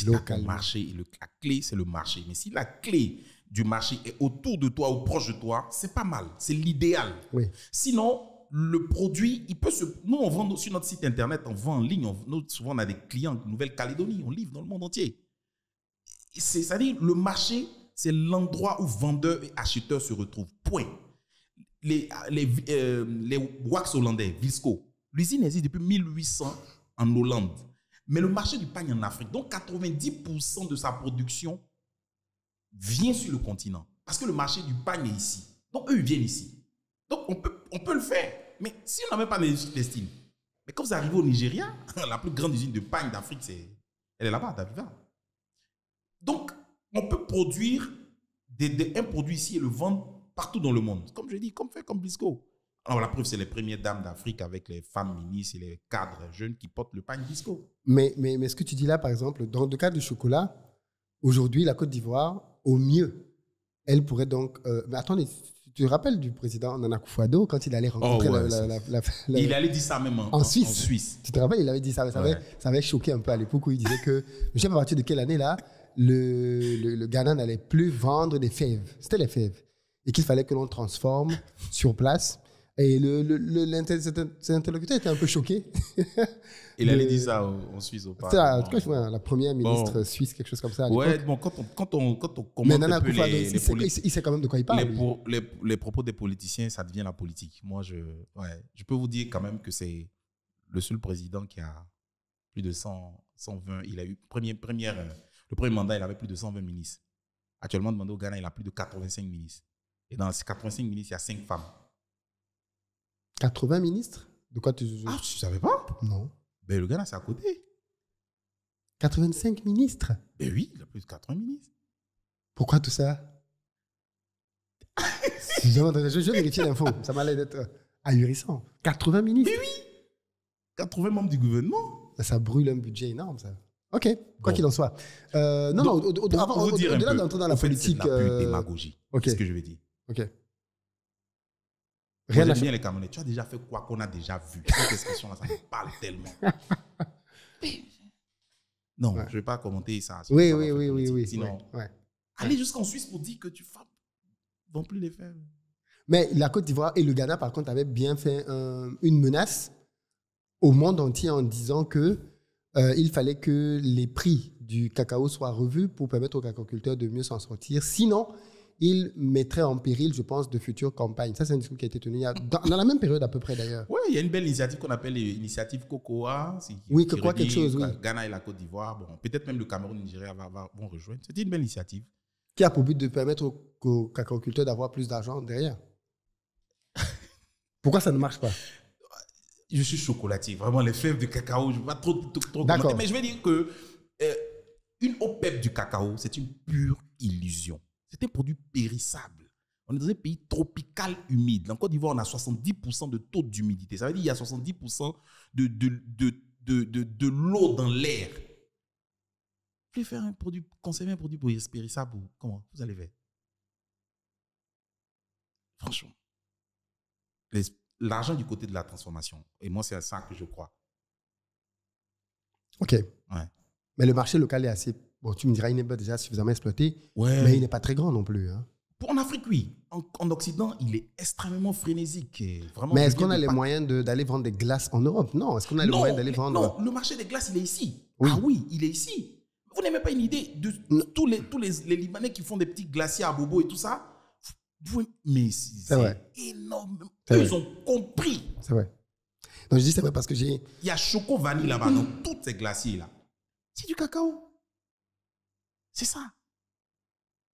Localement. La clé, c'est le marché. Mais si la clé du marché est autour de toi ou proche de toi, c'est pas mal. C'est l'idéal. Oui. Sinon, le produit, il peut se... Nous, on vend sur notre site internet, on vend en ligne. Souvent, on a des clients de Nouvelle-Calédonie. On livre dans le monde entier. C'est-à-dire, le marché, c'est l'endroit où vendeurs et acheteurs se retrouvent. Point. Les wax hollandais, Vilsco, l'usine existe depuis 1800 en Hollande. Mais le marché du pagne en Afrique, donc 90% de sa production vient sur le continent. Parce que le marché du pagne est ici. Donc, eux, ils viennent ici. Donc, on peut le faire. Mais si on n'a même pas d'industrie textile, mais quand vous arrivez au Nigeria, la plus grande usine de pagne d'Afrique, elle est là-bas, à Daviva. Donc, on peut produire un produit ici et le vendre partout dans le monde. Comme je dis, comme Bisco. Alors, la preuve, c'est les premières dames d'Afrique avec les femmes ministres et les cadres jeunes qui portent le pagne Bisco. Mais ce que tu dis là, par exemple, dans le cas du chocolat, aujourd'hui, la Côte d'Ivoire, au mieux, elle pourrait donc... mais attendez, tu te rappelles du président Nana Akufo-Addo quand il allait rencontrer il allait dire ça même en Suisse. Tu te rappelles, il avait dit ça. Ça avait choqué un peu à l'époque où il disait que, je ne sais pas à partir de quelle année là, le Ghana n'allait plus vendre des fèves. C'était les fèves. Et qu'il fallait que l'on transforme sur place Et cet interlocuteur était un peu choqué. Il allait dire ça en Suisse au C'est en tout cas, je vois, la première ministre suisse, quelque chose comme ça à l'époque. Ouais, bon, quand on commente Mais Nana un peu Akufo-Addo, les il sait quand même de quoi il parle. les propos des politiciens, ça devient la politique. Moi, je peux vous dire quand même que c'est le seul président qui a plus de 120. Il a eu, le premier mandat, il avait plus de 120 ministres. Actuellement, demandé au Ghana, il a plus de 85 ministres. Et dans ces 85 ministres, il y a 5 femmes. 80 ministres? De quoi tu... Ah, tu ne savais pas? Non. Ben, le Ghana, c'est à côté. 85 ministres? Ben oui, il a plus de 80 ministres. Pourquoi tout ça? Je vais vérifier l'info. Ça m'a l'air d'être ahurissant. 80 ministres? Mais oui! 80 membres du gouvernement. Ça brûle un budget énorme, ça. Ok, quoi qu'il en soit. Au-delà d'entrer dans la politique... C'est de la pure démagogie. Okay. C'est ce que je vais dire. Ok. Rien bien les Camerounais. Tu as déjà fait quoi qu'on a déjà vu? Cette expression-là, ça me parle tellement. Non, je ne vais pas commenter ça. Oui. Sinon, ouais. Aller jusqu'en Suisse pour dire que tu ne vont plus les faire. Mais la Côte d'Ivoire et le Ghana, par contre, avaient bien fait une menace au monde entier en disant que il fallait que les prix du cacao soient revus pour permettre aux cacaoculteurs de mieux s'en sortir. Sinon, ils mettraient en péril, je pense, de futures campagnes. Ça, c'est un discours qui a été tenu dans la même période à peu près, d'ailleurs. Oui, il y a une belle initiative qu'on appelle l'initiative Cocoa. Oui, Cocoa quelque chose, oui. Ghana et la Côte d'Ivoire. Bon, peut-être même le Cameroun et le Nigeria vont rejoindre. C'était une belle initiative. Qui a pour but de permettre aux cacaoculteurs d'avoir plus d'argent derrière. Pourquoi ça ne marche pas? Je suis chocolatier. Vraiment, les fèves de cacao, je ne vais pas trop commenter. Mais je vais dire que une OPEP du cacao, c'est une pure illusion. C'est un produit périssable. On est dans un pays tropical humide. En Côte d'Ivoire, on a 70% de taux d'humidité. Ça veut dire qu'il y a 70% de l'eau dans l'air. Vous voulez faire conserver un produit périssable ou comment vous allez faire? Franchement. L'argent du côté de la transformation. Et moi, c'est à ça que je crois. Ok. Ouais. Mais le marché local est assez... Bon, tu me diras, il n'est pas déjà suffisamment exploité, ouais. Mais il n'est pas très grand non plus. Hein. En Afrique, oui. En Occident, il est extrêmement frénésique. Vraiment, mais est-ce qu'on a les moyens d'aller vendre des glaces en Europe? Non. Est-ce qu'on a les moyens d'aller vendre... Non, le marché des glaces, il est ici. Oui. Ah oui, il est ici. Vous n'avez pas une idée de tous les Libanais qui font des petits glaciers à Bobo et tout ça. Mais c'est énorme. Eux, ils ont compris. C'est vrai. Donc, je dis c'est vrai parce que j'ai... Il y a Choco Vanille là-bas, dans tous ces glaciers-là. C'est du cacao. C'est ça.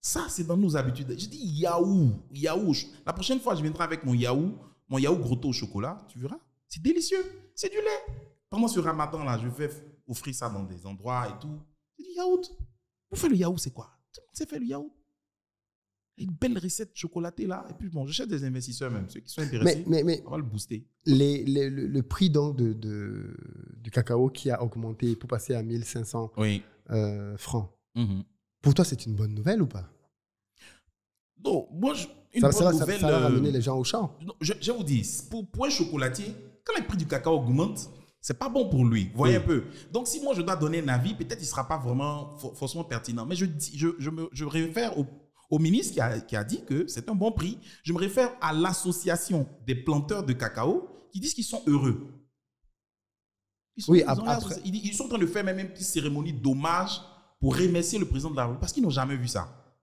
Ça, c'est dans nos habitudes. Je dis yaourt. La prochaine fois, je viendrai avec mon yaourt grotto au chocolat. Tu verras. C'est délicieux. C'est du lait. Pendant ce ramadan, là, je vais offrir ça dans des endroits et tout. C'est du yaourt. Vous faites le yaourt, c'est quoi? Tout le monde sait faire le yaourt. Une belle recette chocolatée là. Et puis bon, je cherche des investisseurs même, ceux qui sont intéressés. Mais on va le booster. Le prix donc du cacao qui a augmenté pour passer à 1500 francs. Mm-hmm. Pour toi, c'est une bonne nouvelle ou pas? Non, moi, ça va ramener les gens au champ. Je vous dis, pour un chocolatier, quand le prix du cacao augmente, c'est pas bon pour lui. Voyez un peu. Donc, si moi je dois donner un avis, peut-être il ne sera pas vraiment forcément pertinent. Mais je me réfère au ministre qui a dit que c'est un bon prix. Je me réfère à l'association des planteurs de cacao qui disent qu'ils sont heureux. Ils sont en train de faire même une petite cérémonie d'hommage pour remercier le président de la République parce qu'ils n'ont jamais vu ça.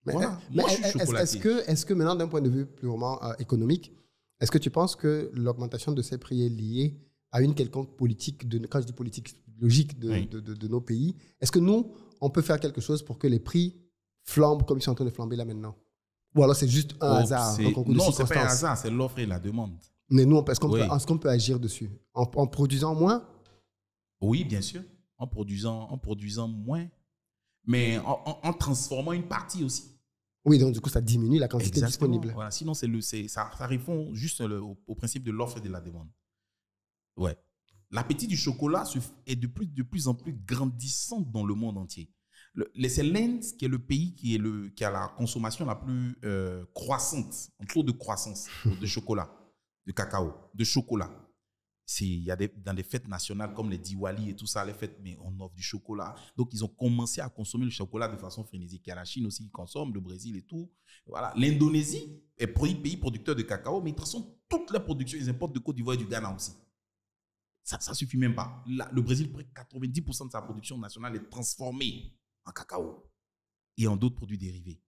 Voilà. Moi, je suis chocolatier. Est-ce que maintenant, d'un point de vue purement économique, est-ce que tu penses que l'augmentation de ces prix est liée à une quelconque politique, quand je dis politique logique de nos pays? Est-ce que nous, on peut faire quelque chose pour que les prix flambent comme ils sont en train de flamber là maintenant? Ou alors c'est juste un hasard? Non, ce n'est pas un hasard, c'est l'offre et la demande. Mais nous, est-ce qu'on peut agir dessus? En produisant moins? Oui, bien sûr. En produisant moins, mais en transformant une partie aussi. Oui, donc du coup, ça diminue la quantité disponible. Voilà, sinon, ça répond juste au principe de l'offre et de la demande. Ouais. L'appétit du chocolat est de plus en plus grandissant dans le monde entier. C'est l'Inde qui est le pays qui a la consommation la plus croissante, en taux de croissance de chocolat, de cacao, de chocolat. il y a dans des fêtes nationales comme les Diwali et tout ça, les fêtes, mais on offre du chocolat. Donc, ils ont commencé à consommer le chocolat de façon frénésique. Il y a la Chine aussi qui consomme, le Brésil et tout. Voilà. L'Indonésie est pays producteur de cacao, mais de toute façon, toute la production, ils importent de Côte d'Ivoire et du Ghana aussi. Ça ne suffit même pas. Le Brésil, près de 90% de sa production nationale est transformée en cacao et en d'autres produits dérivés.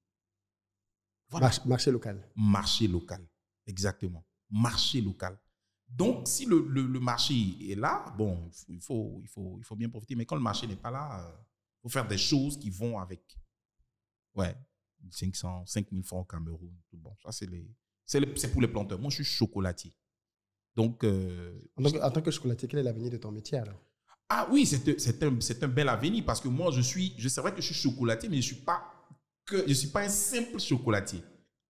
Voilà. Marché local. Marché local, exactement. Marché local. Donc, si le marché est là, bon, il faut bien profiter. Mais quand le marché n'est pas là, il faut faire des choses qui vont avec. Ouais, 5 000 francs au Cameroun. Bon, ça, c'est pour les planteurs. Moi, je suis chocolatier. Donc, en tant que chocolatier, quel est l'avenir de ton métier alors? Ah oui, c'est un bel avenir parce que moi, c'est vrai que je suis chocolatier, mais je ne suis pas un simple chocolatier.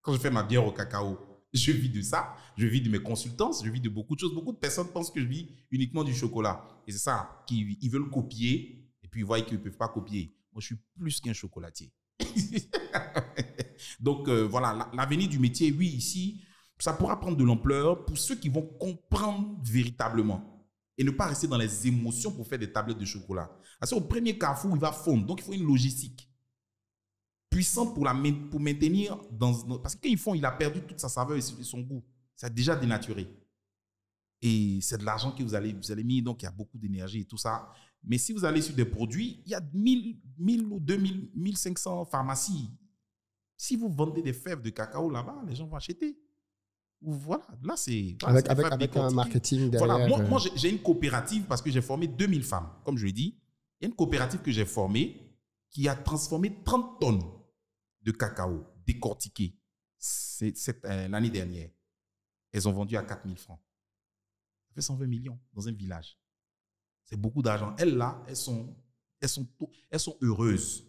Quand je fais ma bière au cacao, je vis de ça, je vis de mes consultances, je vis de beaucoup de choses. Beaucoup de personnes pensent que je vis uniquement du chocolat. Et c'est ça, ils veulent copier et puis ils voient qu'ils ne peuvent pas copier. Moi, je suis plus qu'un chocolatier. Donc, voilà, l'avenir du métier, oui, ici, ça pourra prendre de l'ampleur pour ceux qui vont comprendre véritablement et ne pas rester dans les émotions pour faire des tablettes de chocolat. Parce qu'au premier carrefour, il va fondre. Donc, il faut une logistique puissante pour maintenir parce que quand ils font, il a perdu toute sa saveur et son goût. Ça a déjà dénaturé. Et c'est de l'argent que vous allez mettre, donc il y a beaucoup d'énergie et tout ça. Mais si vous allez sur des produits, il y a 1000 ou 2000, 1500 pharmacies. Si vous vendez des fèves de cacao là-bas, les gens vont acheter. Voilà, là c'est... Avec un marketing derrière. Voilà. Moi j'ai une coopérative parce que j'ai formé 2000 femmes. Comme je l'ai dit, il y a une coopérative que j'ai formée qui a transformé 30 tonnes de cacao décortiqué l'année dernière. Elles ont vendu à 4000 francs. Ça fait 120 millions dans un village. C'est beaucoup d'argent. Elles là, elles sont heureuses.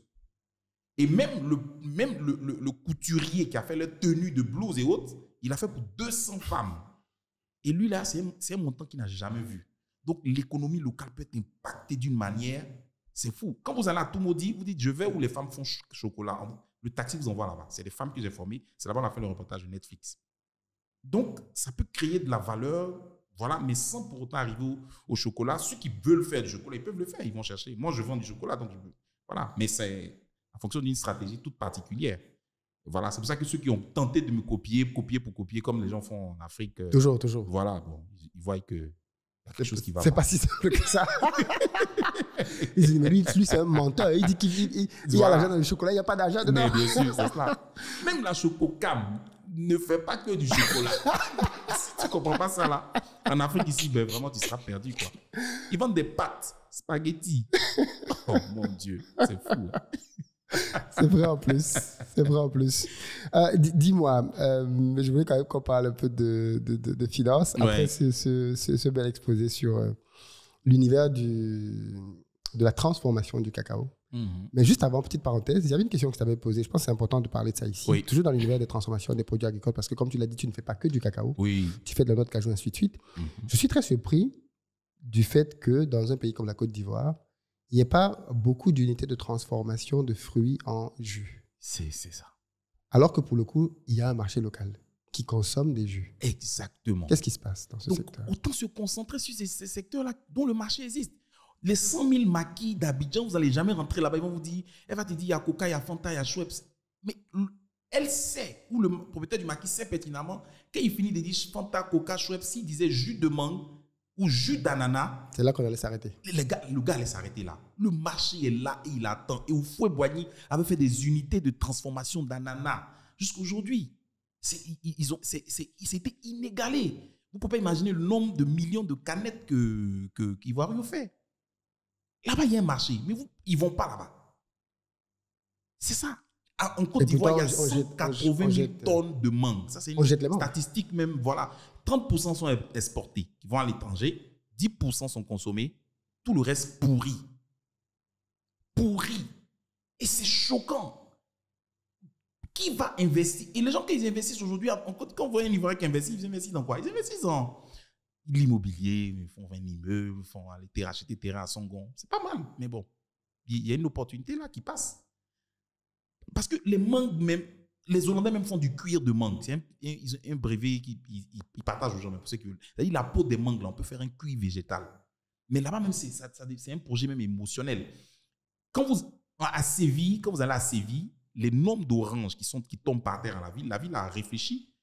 Et même le couturier qui a fait leur tenue de blouse et autres, il a fait pour 200 femmes. Et lui là, c'est un montant qu'il n'a jamais vu. Donc l'économie locale peut être impactée d'une manière, c'est fou. Quand vous allez à Toumoudi, vous dites je vais où les femmes font chocolat. Le taxi vous envoie là-bas. C'est des femmes que j'ai formées. C'est là-bas qu'on a fait le reportage de Netflix. Donc ça peut créer de la valeur, voilà, mais sans pour autant arriver au chocolat. Ceux qui veulent faire du chocolat, ils peuvent le faire. Ils vont chercher. Moi, je vends du chocolat, donc voilà. Mais c'est en fonction d'une stratégie toute particulière. Voilà, c'est pour ça que ceux qui ont tenté de me copier pour copier, comme les gens font en Afrique. Toujours. Voilà, bon, ils voient que y a quelque chose qui va. C'est pas si simple que ça. Ils disent, mais lui c'est un menteur. Il dit qu'il y a l'argent dans le chocolat, il n'y a pas d'argent dedans. Mais bien sûr, c'est cela. Même la Chococam ne fait pas que du chocolat. Si tu ne comprends pas ça là, en Afrique ici, ben vraiment, tu seras perdu, quoi. Ils vendent des pâtes, spaghettis. Oh mon Dieu, c'est fou. C'est vrai en plus. Dis-moi, je voulais quand même qu'on parle un peu de finances. Après ce bel exposé sur l'univers de la transformation du cacao. Mais juste avant, petite parenthèse, il y avait une question que je t'avais posée. Je pense que c'est important de parler de ça ici. Oui. Toujours dans l'univers des transformations des produits agricoles, parce que comme tu l'as dit, tu ne fais pas que du cacao. Oui. Tu fais de la noix de cajou, ainsi de suite. Je suis très surpris du fait que dans un pays comme la Côte d'Ivoire, il n'y a pas beaucoup d'unités de transformation de fruits en jus. C'est ça. Alors que pour le coup, il y a un marché local qui consomme des jus. Exactement. Qu'est-ce qui se passe dans ce secteur? Autant se concentrer sur ces secteurs-là dont le marché existe. Les 100 000 maquis d'Abidjan, vous n'allez jamais rentrer là-bas. Ils vont vous dire, elle va te dire, il y a Coca, il y a Fanta, il y a Schweppes. Mais elle sait, ou le propriétaire du maquis sait pertinemment, quand il finit de dire Fanta, Coca, Schweppes, s'il disait jus de mangue ou jus d'ananas, c'est là qu'on allait s'arrêter. Le gars allait s'arrêter là. Le marché est là et il attend. Et Houphouët-Boigny avait fait des unités de transformation d'ananas jusqu'aujourd'hui. C'était inégalé. Vous ne pouvez pas imaginer le nombre de millions de canettes qu'Ivoire fait. Là-bas, il y a un marché, mais ils ne vont pas là-bas. C'est ça. En Côte d'Ivoire, il y a 180 000 tonnes de mangue. Ça, c'est une statistique même. Voilà. 30% sont exportés, qui vont à l'étranger. 10% sont consommés. Tout le reste pourri. Pourri. Et c'est choquant. Qui va investir? Et les gens, quand ils investissent aujourd'hui, quand on voit un Ivoirien qui investit, ils investissent dans quoi? Ils investissent dans l'immobilier, ils font un immeuble, ils font racheter des terrains à Songon. C'est pas mal, mais bon, il y a une opportunité là qui passe. Parce que les mangues même, Les Hollandais même font du cuir de mangue. Ils ont un brevet qu'ils partagent aux gens, mais pour ceux qui veulent. C'est-à-dire la peau des mangues, là, on peut faire un cuir végétal. Mais là-bas même, c'est un projet même émotionnel. Quand vous allez à Séville, les nombres d'oranges qui tombent par terre à la ville a réfléchi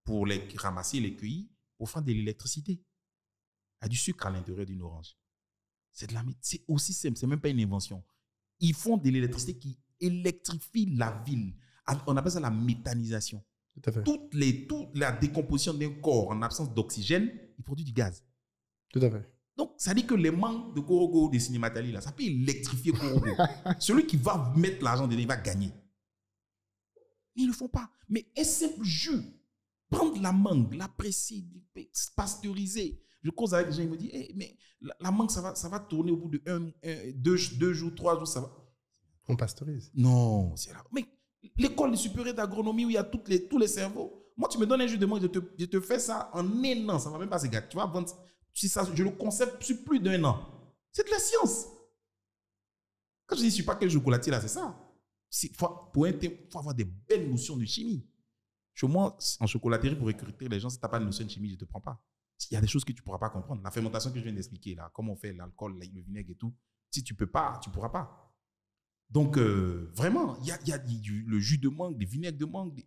pour les ramasser, les cueillir, pour faire de l'électricité. Il y a du sucre à l'intérieur d'une orange. C'est aussi simple, c'est même pas une invention. Ils font de l'électricité qui électrifie la ville. On appelle ça la méthanisation. Tout à fait. Toute la décomposition d'un corps en absence d'oxygène, il produit du gaz. Tout à fait. Donc, ça dit que les mangues de Korogo, des Cinématali, là, ça peut électrifier Korogo. Celui qui va mettre l'argent dedans, il va gagner. Ils ne le font pas. Mais un simple jus, prendre la mangue, l'apprécier, pasteuriser. Je cause avec les gens, ils me disent, hey, mais la mangue, ça va tourner au bout de 2 jours, 3 jours, ça va. On pasteurise. Non, c'est là. Mais l'école supérieure d'agronomie où il y a tous les cerveaux. Moi, tu me donnes un jus de mangue, je te fais ça en un an. Ça ne va même pas se gâter. Tu vas vendre. Je le conserve sur plus d'1 an. C'est de la science. Quand je dis, je ne suis pas quel chocolatier là, c'est ça. Pour il faut avoir des belles notions de chimie. Chez moi, en chocolaterie, pour recruter les gens, si tu n'as pas de notion de chimie, je ne te prends pas. Il y a des choses que tu ne pourras pas comprendre. La fermentation que je viens d'expliquer, là, comment on fait l'alcool, le vinaigre et tout, si tu ne peux pas, tu ne pourras pas. Donc, vraiment, il y a le jus de mangue, des vinaigres de mangue,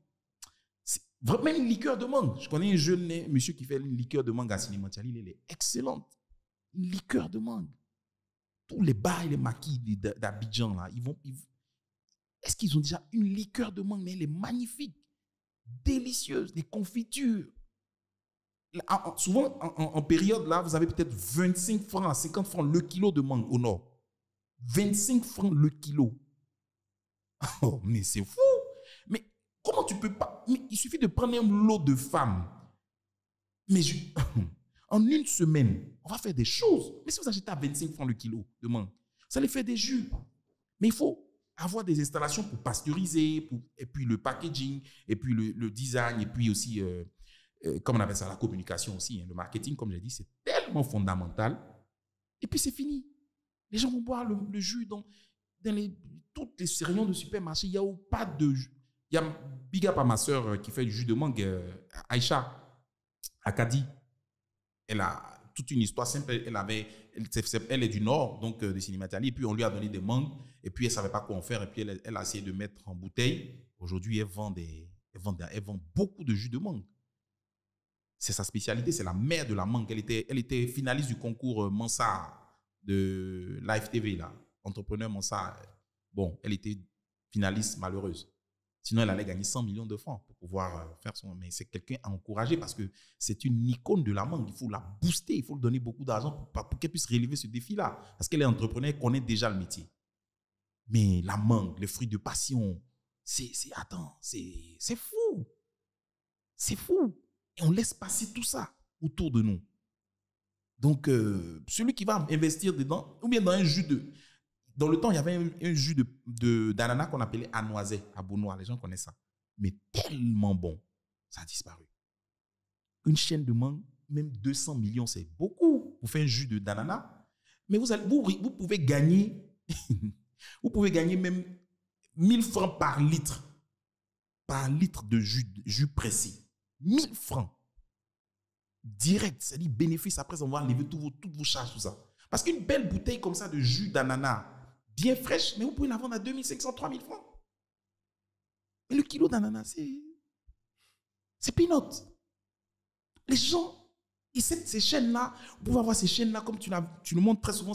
même une liqueur de mangue. Je connais un jeune monsieur qui fait une liqueur de mangue à Cinématali, elle est excellente. Une liqueur de mangue. Tous les bars et les maquis d'Abidjan, là, est-ce qu'ils ont déjà une liqueur de mangue? Mais elle est magnifique, délicieuse, des confitures. Souvent, en période, là, vous avez peut-être 25 francs à 50 francs le kilo de mangue au nord. 25 francs le kilo. Oh, mais c'est fou. Mais comment tu peux pas... Mais il suffit de prendre un lot de femmes. Mais en une semaine, on va faire des choses. Mais si vous achetez à 25 francs le kilo de mangue, ça les fait des jus. Mais il faut avoir des installations pour pasteuriser, et puis le packaging, et puis le design, et puis aussi, comme on appelle ça, la communication aussi. Hein, le marketing, comme j'ai dit, c'est tellement fondamental. Et puis c'est fini. Les gens vont boire le jus dans toutes les rayons de supermarché. Il n'y a pas de jus. Il y a big up à ma soeur qui fait du jus de mangue, Aïcha, à Kadi. Elle a toute une histoire simple. Elle est du nord, donc de Cinématali. Et puis on lui a donné des mangues. Et puis elle ne savait pas quoi en faire. Et puis elle a essayé de mettre en bouteille. Aujourd'hui, elle vend beaucoup de jus de mangue. C'est sa spécialité. C'est la mère de la mangue. Elle était finaliste du concours Mansart de Live TV, là. Entrepreneur Mansart. Bon, elle était finaliste malheureuse. Sinon, elle allait gagner 100 millions de francs pour pouvoir faire son... Mais c'est quelqu'un à encourager parce que c'est une icône de la mangue. Il faut la booster, il faut lui donner beaucoup d'argent pour qu'elle puisse relever ce défi-là. Parce qu'elle est entrepreneur, elle connaît déjà le métier. Mais la mangue, le fruit de passion, c'est fou. C'est fou. Et on laisse passer tout ça autour de nous. Donc, celui qui va investir dedans, ou bien dans un jus de... Dans le temps, il y avait un jus d'ananas qu'on appelait anoisé, à Beaunois. Les gens connaissent ça. Mais tellement bon, ça a disparu. Une chaîne de mangue, même 200 millions, c'est beaucoup pour faire un jus d'ananas. Mais vous pouvez gagner, vous pouvez gagner même 1000 francs par litre de jus pressé. 1000 francs. Direct, c'est-à-dire bénéfice. Après, on va enlever toutes vos charges, tout ça. Parce qu'une belle bouteille comme ça de jus d'ananas, bien fraîche, mais vous pouvez la vendre à 2500, 3000 francs. Et le kilo d'ananas, c'est peanut. Les gens, et ces chaînes-là, vous pouvez avoir ces chaînes-là, comme tu le montres très souvent,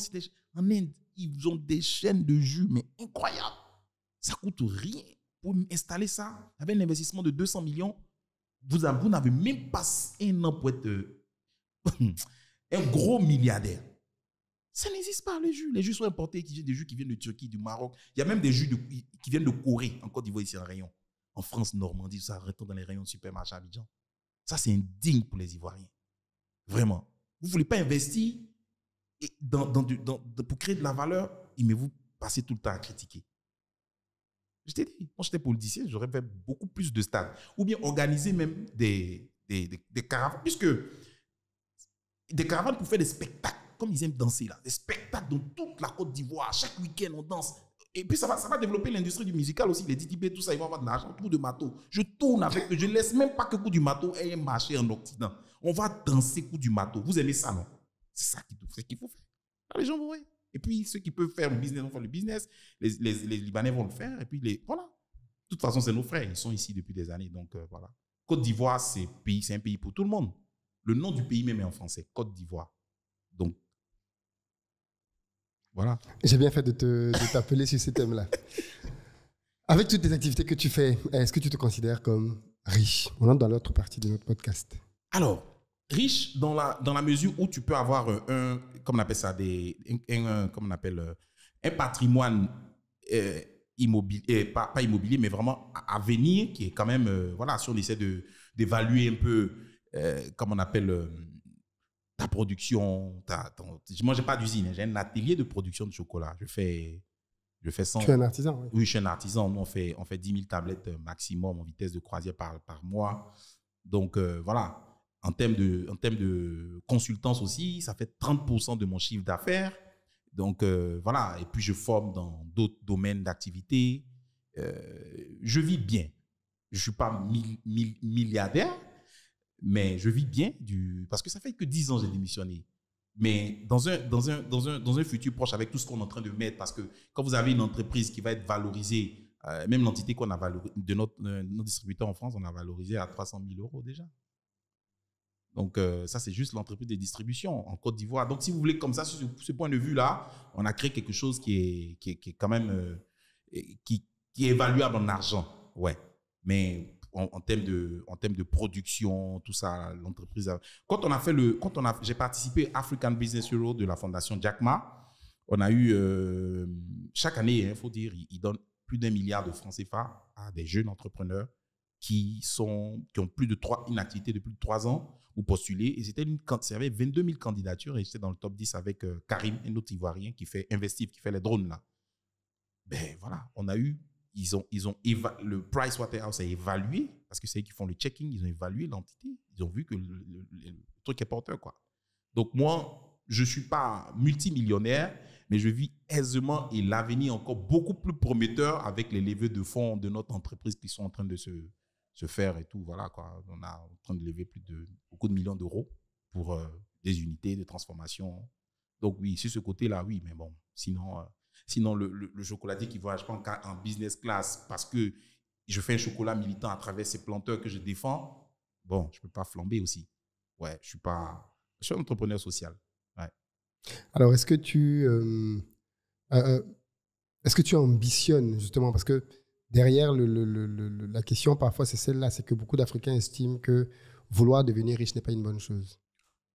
en Inde, ils ont des chaînes de jus, mais incroyables. Ça ne coûte rien pour installer ça. Avec un investissement de 200 millions, vous n'avez même pas un an pour être un gros milliardaire. Ça n'existe pas, les jus. Les jus sont importés, des jus qui viennent de Turquie, du Maroc. Il y a même des jus qui viennent de Corée, en Côte d'Ivoire, ici en rayon. En France, Normandie, ça retourne dans les rayons de supermarché à Abidjan. Ça, c'est indigne pour les Ivoiriens. Vraiment. Vous ne voulez pas investir pour créer de la valeur, mais vous passez tout le temps à critiquer. Je t'ai dit, moi j'étais politicien, j'aurais fait beaucoup plus de stades. Ou bien organiser même des caravanes, puisque des caravanes pour faire des spectacles, comme ils aiment danser là, des spectacles dans toute la Côte d'Ivoire. Chaque week-end, on danse. Et puis, ça va développer l'industrie du musical aussi. Les DTB, tout ça, ils vont avoir de l'argent, tout de matos. Je tourne avec eux. Je ne laisse même pas que coup du matos ait un marché en Occident. On va danser coup du matos. Vous aimez ça, non? C'est ça qu'il faut faire. Alors, les gens vont, ouais. Et puis, ceux qui peuvent faire le business vont faire le business. Les Libanais vont le faire. Et puis, voilà. De toute façon, c'est nos frères. Ils sont ici depuis des années. Donc, voilà. Côte d'Ivoire, c'est un pays pour tout le monde. Le nom du pays même est en français. Côte d'Ivoire. Donc, voilà. J'ai bien fait de t'appeler sur ce thème-là. Avec toutes les activités que tu fais, est-ce que tu te considères comme riche? On entre dans l'autre partie de notre podcast. Alors, riche dans la mesure où tu peux avoir comme on appelle ça, un patrimoine immobilier, pas immobilier, mais vraiment à venir, qui est quand même, voilà, si on essaie d'évaluer un peu, comme on appelle, ta production. Moi, je n'ai pas d'usine, j'ai un atelier de production de chocolat. Je fais 100. Tu es un artisan, oui. Oui, je suis un artisan. Nous, on fait 10 000 tablettes maximum en vitesse de croisière par mois. Donc, voilà. En termes de consultance aussi, ça fait 30% de mon chiffre d'affaires. Donc, voilà. Et puis, je forme dans d'autres domaines d'activité. Je vis bien. Je ne suis pas milliardaire, mais je vis bien parce que ça fait que 10 ans que j'ai démissionné. Mais dans un futur proche, avec tout ce qu'on est en train de mettre, parce que quand vous avez une entreprise qui va être valorisée, même l'entité qu'on a valorisée, de notre distributeur en France, on a valorisé à 300 000 € déjà. Donc, ça, c'est juste l'entreprise de distribution en Côte d'Ivoire. Donc, si vous voulez, comme ça, sur ce point de vue-là, on a créé quelque chose qui est quand même qui est évaluable en argent. Ouais. Mais en termes de production, tout ça, l'entreprise. J'ai participé à African Business Euro de la fondation Jack Ma. On a eu, chaque année, il faut dire, ils donnent plus d'1 milliard de francs CFA à des jeunes entrepreneurs qui ont une activité de plus de 3 ans ou postuler. Et il y avait 22 000 candidatures et j'étais dans le top 10 avec Karim, un autre Ivoirien qui fait Investive, qui fait les drones là. Ben voilà, le Pricewaterhouse a évalué, parce que c'est eux qui font le checking, ils ont évalué l'entité, ils ont vu que le truc est porteur, quoi. Donc moi, je ne suis pas multimillionnaire, mais je vis aisément et l'avenir encore beaucoup plus prometteur avec les levées de fonds de notre entreprise qui sont en train de se faire et tout. Voilà, quoi. On est en train de lever beaucoup de millions d'euros pour des unités de transformation. Donc oui, sur ce côté-là, oui, mais bon, sinon le chocolatier qui ne voyage pas en business class parce que je fais un chocolat militant à travers ces planteurs que je défends, bon, je ne peux pas flamber aussi. Ouais, je suis un entrepreneur social. Ouais. Alors, est-ce que tu ambitionnes justement, parce que derrière la question parfois c'est celle-là, c'est que beaucoup d'Africains estiment que vouloir devenir riche n'est pas une bonne chose.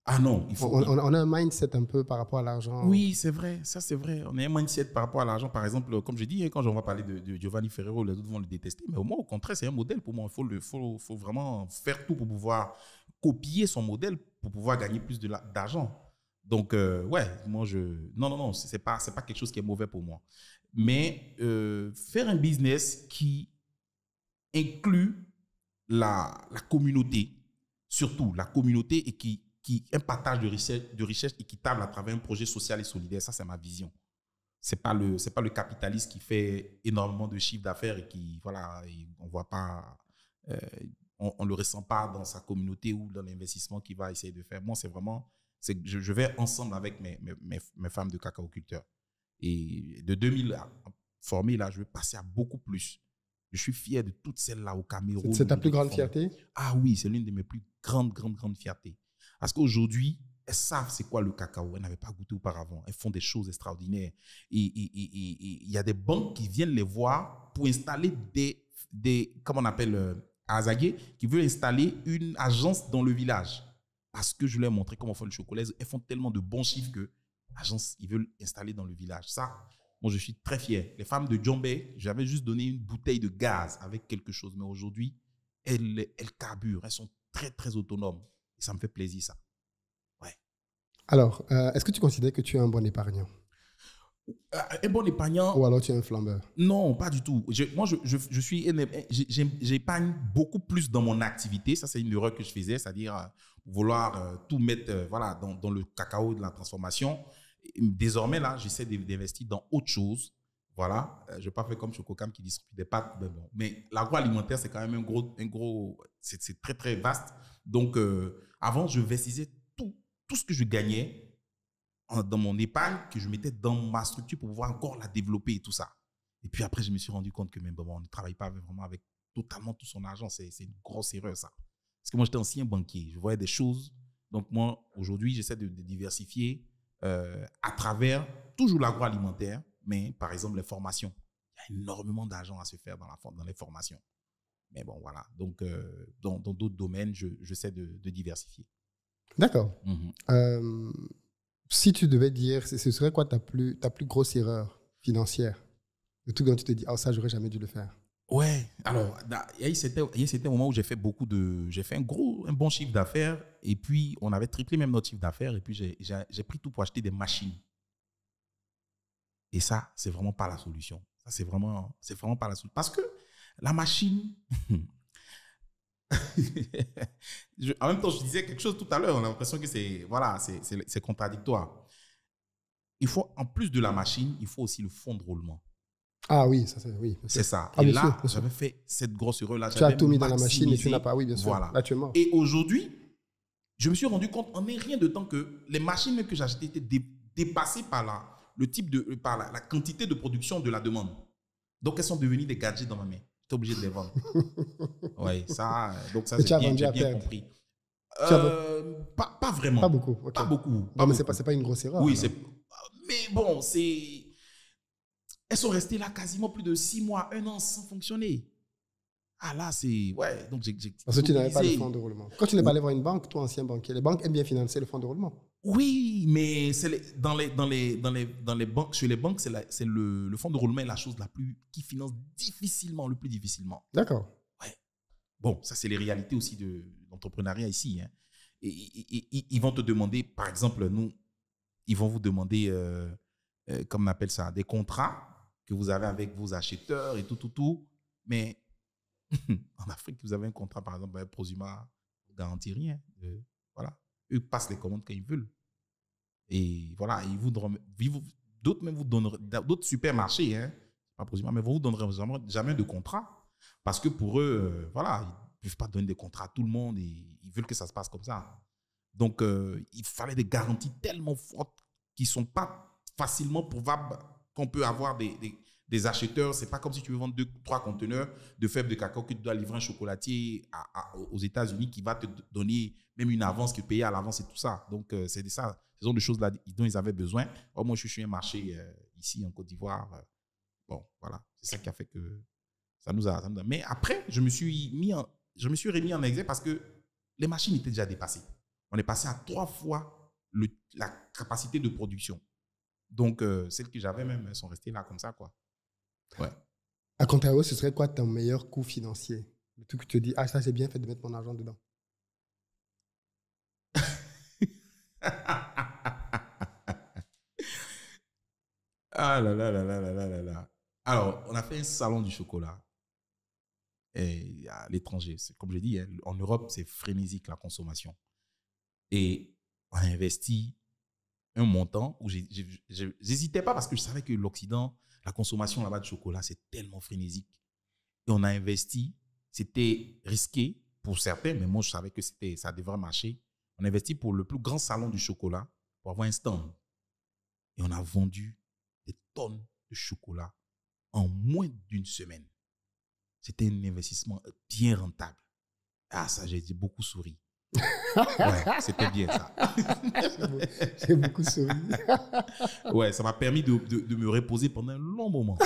Ah non, on a un mindset un peu par rapport à l'argent. Oui, c'est vrai, ça c'est vrai. On a un mindset par rapport à l'argent. Par exemple, comme je dis, quand on va parler de Giovanni Ferrero, les autres vont le détester, mais moi, au contraire, c'est un modèle pour moi. Il faut vraiment faire tout pour pouvoir copier son modèle pour pouvoir gagner plus d'argent. Donc, ouais, moi, non, c'est pas quelque chose qui est mauvais pour moi. Mais faire un business qui inclut la communauté, surtout la communauté, et un partage de richesse équitable à travers un projet social et solidaire, ça, c'est ma vision. C'est pas le capitaliste qui fait énormément de chiffre d'affaires et qui, voilà, on voit pas, on le ressent pas dans sa communauté ou dans l'investissement qu'il va essayer de faire. Moi, c'est vraiment, je vais ensemble avec mes femmes de cacaoculteurs. Et de 2000 formées, là, je vais passer à beaucoup plus. Je suis fier de toutes celles-là au Cameroun. C'est ta plus grande fierté? Ah oui, c'est l'une de mes plus grandes fiertés. Parce qu'aujourd'hui, elles savent c'est quoi le cacao. Elles n'avaient pas goûté auparavant. Elles font des choses extraordinaires. Et il y a des banques qui viennent les voir pour installer comme on appelle à Azagué, qui veulent installer une agence dans le village. Parce que je leur ai montré comment on fait le chocolat. Elles font tellement de bons chiffres que l'agence, ils veulent installer dans le village. Ça, moi, je suis très fier. Les femmes de Djambé, j'avais juste donné une bouteille de gaz avec quelque chose. Mais aujourd'hui, elles carburent. Elles sont très, très autonomes. Et ça me fait plaisir, ça. Ouais. Alors, est-ce que tu considères que tu es un bon épargnant? Un bon épargnant. Ou alors tu es un flambeur? Non, pas du tout. J'épargne beaucoup plus dans mon activité. Ça, c'est une erreur que je faisais, c'est-à-dire vouloir tout mettre voilà, dans le cacao de la transformation. Désormais, là, j'essaie d'investir dans autre chose. Voilà, je ne vais pas faire comme Chococam qui distribue des pâtes. Mais, bon. Mais l'agroalimentaire, c'est quand même c'est très, très vaste. Donc, avant, je investissais tout ce que je gagnais dans mon épargne, que je mettais dans ma structure pour pouvoir encore la développer et tout ça. Et puis après, je me suis rendu compte que même, bon, on ne travaille pas vraiment avec totalement tout son argent. C'est une grosse erreur, ça. Parce que moi, j'étais ancien banquier. Je voyais des choses. Donc, moi, aujourd'hui, j'essaie de diversifier à travers toujours l'agroalimentaire, mais par exemple, les formations. Il y a énormément d'argent à se faire dans les formations. Mais bon, voilà. Donc, dans d'autres domaines, j'essaie de diversifier. D'accord. Si tu devais dire, ce serait quoi ta plus grosse erreur financière? Le truc dont tu te dis, ça, j'aurais jamais dû le faire. Ouais, alors, il y a eu un moment où j'ai fait un bon chiffre d'affaires, et puis on avait triplé même notre chiffre d'affaires, et puis j'ai pris tout pour acheter des machines. Et ça, c'est vraiment pas la solution. Ça, c'est vraiment pas la solution. Parce que la machine, en même temps, je disais quelque chose tout à l'heure, on a l'impression que c'est contradictoire. Il faut, en plus de la machine, il faut aussi le fonds de roulement. Ah oui, ça c'est oui. C'est ça. Et là, j'avais fait cette grosse erreur-là. Tu as tout mis dans la machine et tu n'as pas, oui, bien sûr. Voilà. Là, tu es mort. Et aujourd'hui, je me suis rendu compte en un rien de temps que les machines que j'achetais étaient dépassées par la quantité de production de la demande. Donc, elles sont devenues des gadgets dans ma main. J'étais obligé de les vendre. Oui, ça, donc ça, j'ai bien compris. Pas vraiment. Pas beaucoup. Okay. Pas beaucoup. Non, mais c'est pas une grosse erreur. Oui, mais bon, elles sont restées là quasiment plus de 6 mois, 1 an sans fonctionner. Ah là, c'est... Ouais, donc parce que tu n'avais pas le fonds de roulement. Quand tu n'es pas allé voir une banque, toi, ancien banquier, les banques aiment bien financer le fonds de roulement. Oui, mais dans les banques, chez les banques, c'est le fonds de roulement est la chose qui finance le plus difficilement. D'accord. Ouais. Bon, ça, c'est les réalités aussi de l'entrepreneuriat ici. Hein. Et ils vont te demander, par exemple, ils vont vous demander, comme on appelle ça, des contrats que vous avez avec vos acheteurs et tout. Mais en Afrique, vous avez un contrat, par exemple, avec Prosuma, ne garantit rien. Voilà. Eux passent les commandes quand ils veulent. Et voilà, d'autres supermarchés, hein, pas Prosuma, mais vous ne donnerez jamais de contrat. Parce que pour eux, voilà, ils ne peuvent pas donner des contrats à tout le monde et ils veulent que ça se passe comme ça. Donc, il fallait des garanties tellement fortes qui ne sont pas facilement prouvables qu'on peut avoir des acheteurs. Ce n'est pas comme si tu veux vendre 2-3 conteneurs de fèves de cacao que tu dois livrer un chocolatier aux États-Unis qui va te donner même une avance, que payer à l'avance et tout ça. Donc, c'est ça, ce sont des choses-là dont ils avaient besoin. Or, moi, je suis un marché ici en Côte d'Ivoire. Bon, voilà, c'est ça qui a fait que ça nous a... Mais après, je me suis remis en exergue parce que les machines étaient déjà dépassées. On est passé à 3 fois la capacité de production. Donc, celles que j'avais même, elles sont restées là comme ça, quoi. Ouais. À contrario, ce serait quoi ton meilleur coût financier? Le truc que tu te dis, ça, c'est bien fait de mettre mon argent dedans. Ah là là là là là là là là. Alors, on a fait un salon du chocolat et à l'étranger. Comme je dis, hein, en Europe, c'est frénésique la consommation. Et on a investi un montant où j'hésitais pas parce que je savais que l'Occident, la consommation là-bas de chocolat, c'est tellement frénésique. Et on a investi, c'était risqué pour certains, mais moi, je savais que ça devrait marcher. On a investi pour le plus grand salon du chocolat pour avoir un stand. Et on a vendu des tonnes de chocolat en moins d'1 semaine. C'était un investissement bien rentable. Ah, ça, j'ai beaucoup souri. Ouais, c'était bien ça. J'ai beaucoup souri. Ouais, ça m'a permis de me reposer pendant un long moment.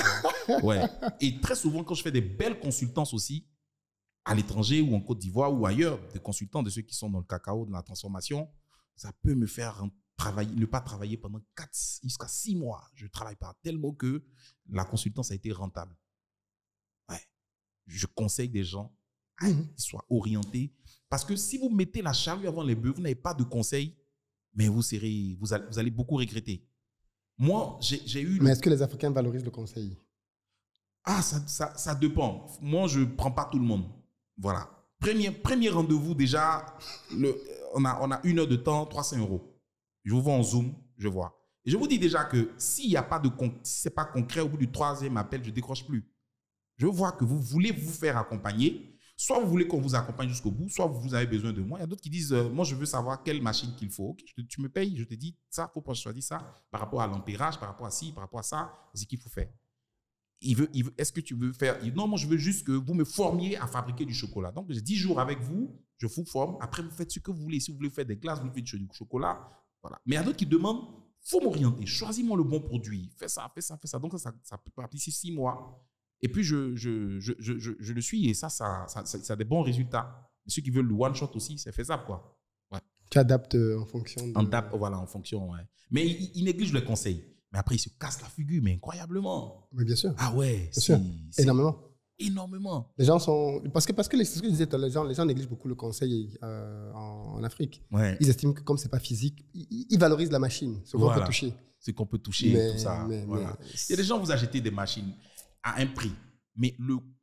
Ouais. Et très souvent, quand je fais des belles consultances aussi, à l'étranger ou en Côte d'Ivoire ou ailleurs, des consultants de ceux qui sont dans le cacao, dans la transformation, ça peut me faire ne pas travailler pendant 4 jusqu'à 6 mois. Je ne travaille pas tellement que la consultance a été rentable. Ouais. Je conseille des gens à qu'ils soient orientés. Parce que si vous mettez la charrue avant les bœufs, vous n'avez pas de conseils, mais vous allez beaucoup regretter. Moi, j'ai eu... Mais est-ce que les Africains valorisent le conseil? Ah, ça dépend. Moi, je ne prends pas tout le monde. Voilà. Premier rendez-vous, déjà, on a 1 heure de temps, 300 €. Je vous vois en Zoom, je vois. Et Et je vous dis déjà que s'il n'y a pas de si c'est pas concret, au bout du 3e appel, je ne décroche plus. Je vois que vous voulez vous faire accompagner. Soit vous voulez qu'on vous accompagne jusqu'au bout, soit vous avez besoin de moi. Il y a d'autres qui disent, moi, je veux savoir quelle machine qu'il faut. Okay, tu me payes, je te dis, ça, il faut pas choisir ça par rapport à l'ampérage, par rapport à ci, par rapport à ça, c'est ce qu'il faut faire. Est-ce que tu veux faire? Non, moi, je veux juste que vous me formiez à fabriquer du chocolat. Donc, j'ai 10 jours avec vous, je vous forme. Après, vous faites ce que vous voulez. Si vous voulez faire des glaces, vous faites du chocolat. Voilà. Mais il y a d'autres qui demandent, il faut m'orienter. Choisis-moi le bon produit. Fais ça, fais ça, fais ça. Donc, ça peut partir d'ici 6 mois. Et puis, je le suis et ça a des bons résultats. Et ceux qui veulent le one-shot aussi, c'est faisable, quoi. Ouais. Tu adaptes en fonction de... Voilà, en fonction, ouais. Mais il néglige le conseil. Mais après, il se casse la figure, mais incroyablement. Oui, bien sûr. Ah ouais, bien sûr. Énormément. Énormément. Les gens sont... Parce que c'est ce que je disais, les gens négligent beaucoup le conseil en Afrique. Ouais. Ils estiment que comme ce n'est pas physique, ils valorisent la machine, ce qu'on peut toucher. Ce qu'on peut toucher, tout ça. Voilà. Il y a des gens, vous achetez des machines à un prix, mais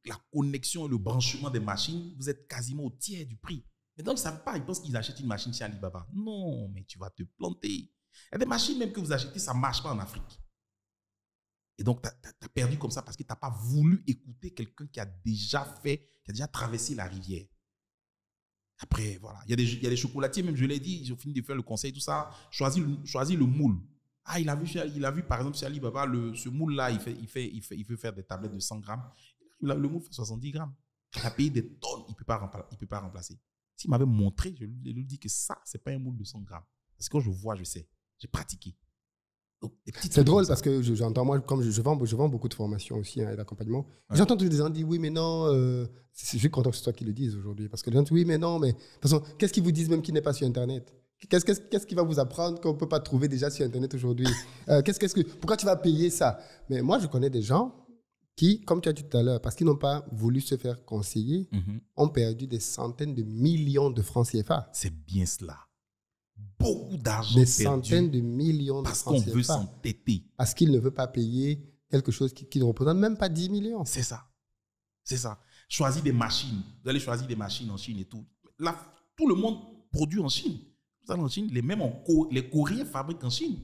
la connexion et le branchement des machines, vous êtes quasiment au tiers du prix. Mais donc, ils ne savent pas, ils pensent qu'ils achètent une machine chez Alibaba. Non, mais tu vas te planter. Il y a des machines même que vous achetez, ça ne marche pas en Afrique. Et donc, tu as perdu comme ça parce que tu n'as pas voulu écouter quelqu'un qui a déjà traversé la rivière. Après, voilà. Il y a des chocolatiers, même je l'ai dit, ils ont fini de faire le conseil, tout ça. Choisis le moule. Ah, il a vu par exemple chez Alibaba, ce moule-là, il veut faire des tablettes de 100 grammes. Le moule fait 70 grammes. Il a payé des tonnes, il ne peut pas remplacer. S'il m'avait montré, je lui dis que ça, ce n'est pas un moule de 100 grammes. Parce que quand je vois, je sais. J'ai pratiqué. C'est drôle parce que j'entends, moi, comme je vends beaucoup de formations aussi et d'accompagnement. Ouais. J'entends tous les gens dire oui, mais non. Je suis content que c'est toi qui le dises aujourd'hui. Parce que les gens disent oui, mais non. Mais de toute façon, qu'est-ce qu'ils vous disent même qui n'est pas sur Internet? Qu'est-ce qui va vous apprendre qu'on ne peut pas trouver déjà sur Internet aujourd'hui? Pourquoi tu vas payer ça? Mais moi, je connais des gens qui, comme tu as dit tout à l'heure, parce qu'ils n'ont pas voulu se faire conseiller, ont perdu des centaines de millions de francs CFA. C'est bien cela. Beaucoup d'argent perdu. Des centaines de millions de francs CFA. Parce qu'on veut s'entêter. Parce qu'il ne veut pas payer quelque chose qui ne représente même pas 10 millions. C'est ça. C'est ça. Choisis des machines. Vous allez choisir des machines en Chine et tout. Là, tout le monde produit en Chine. Vous allez en Chine, les Coréens fabriquent en Chine.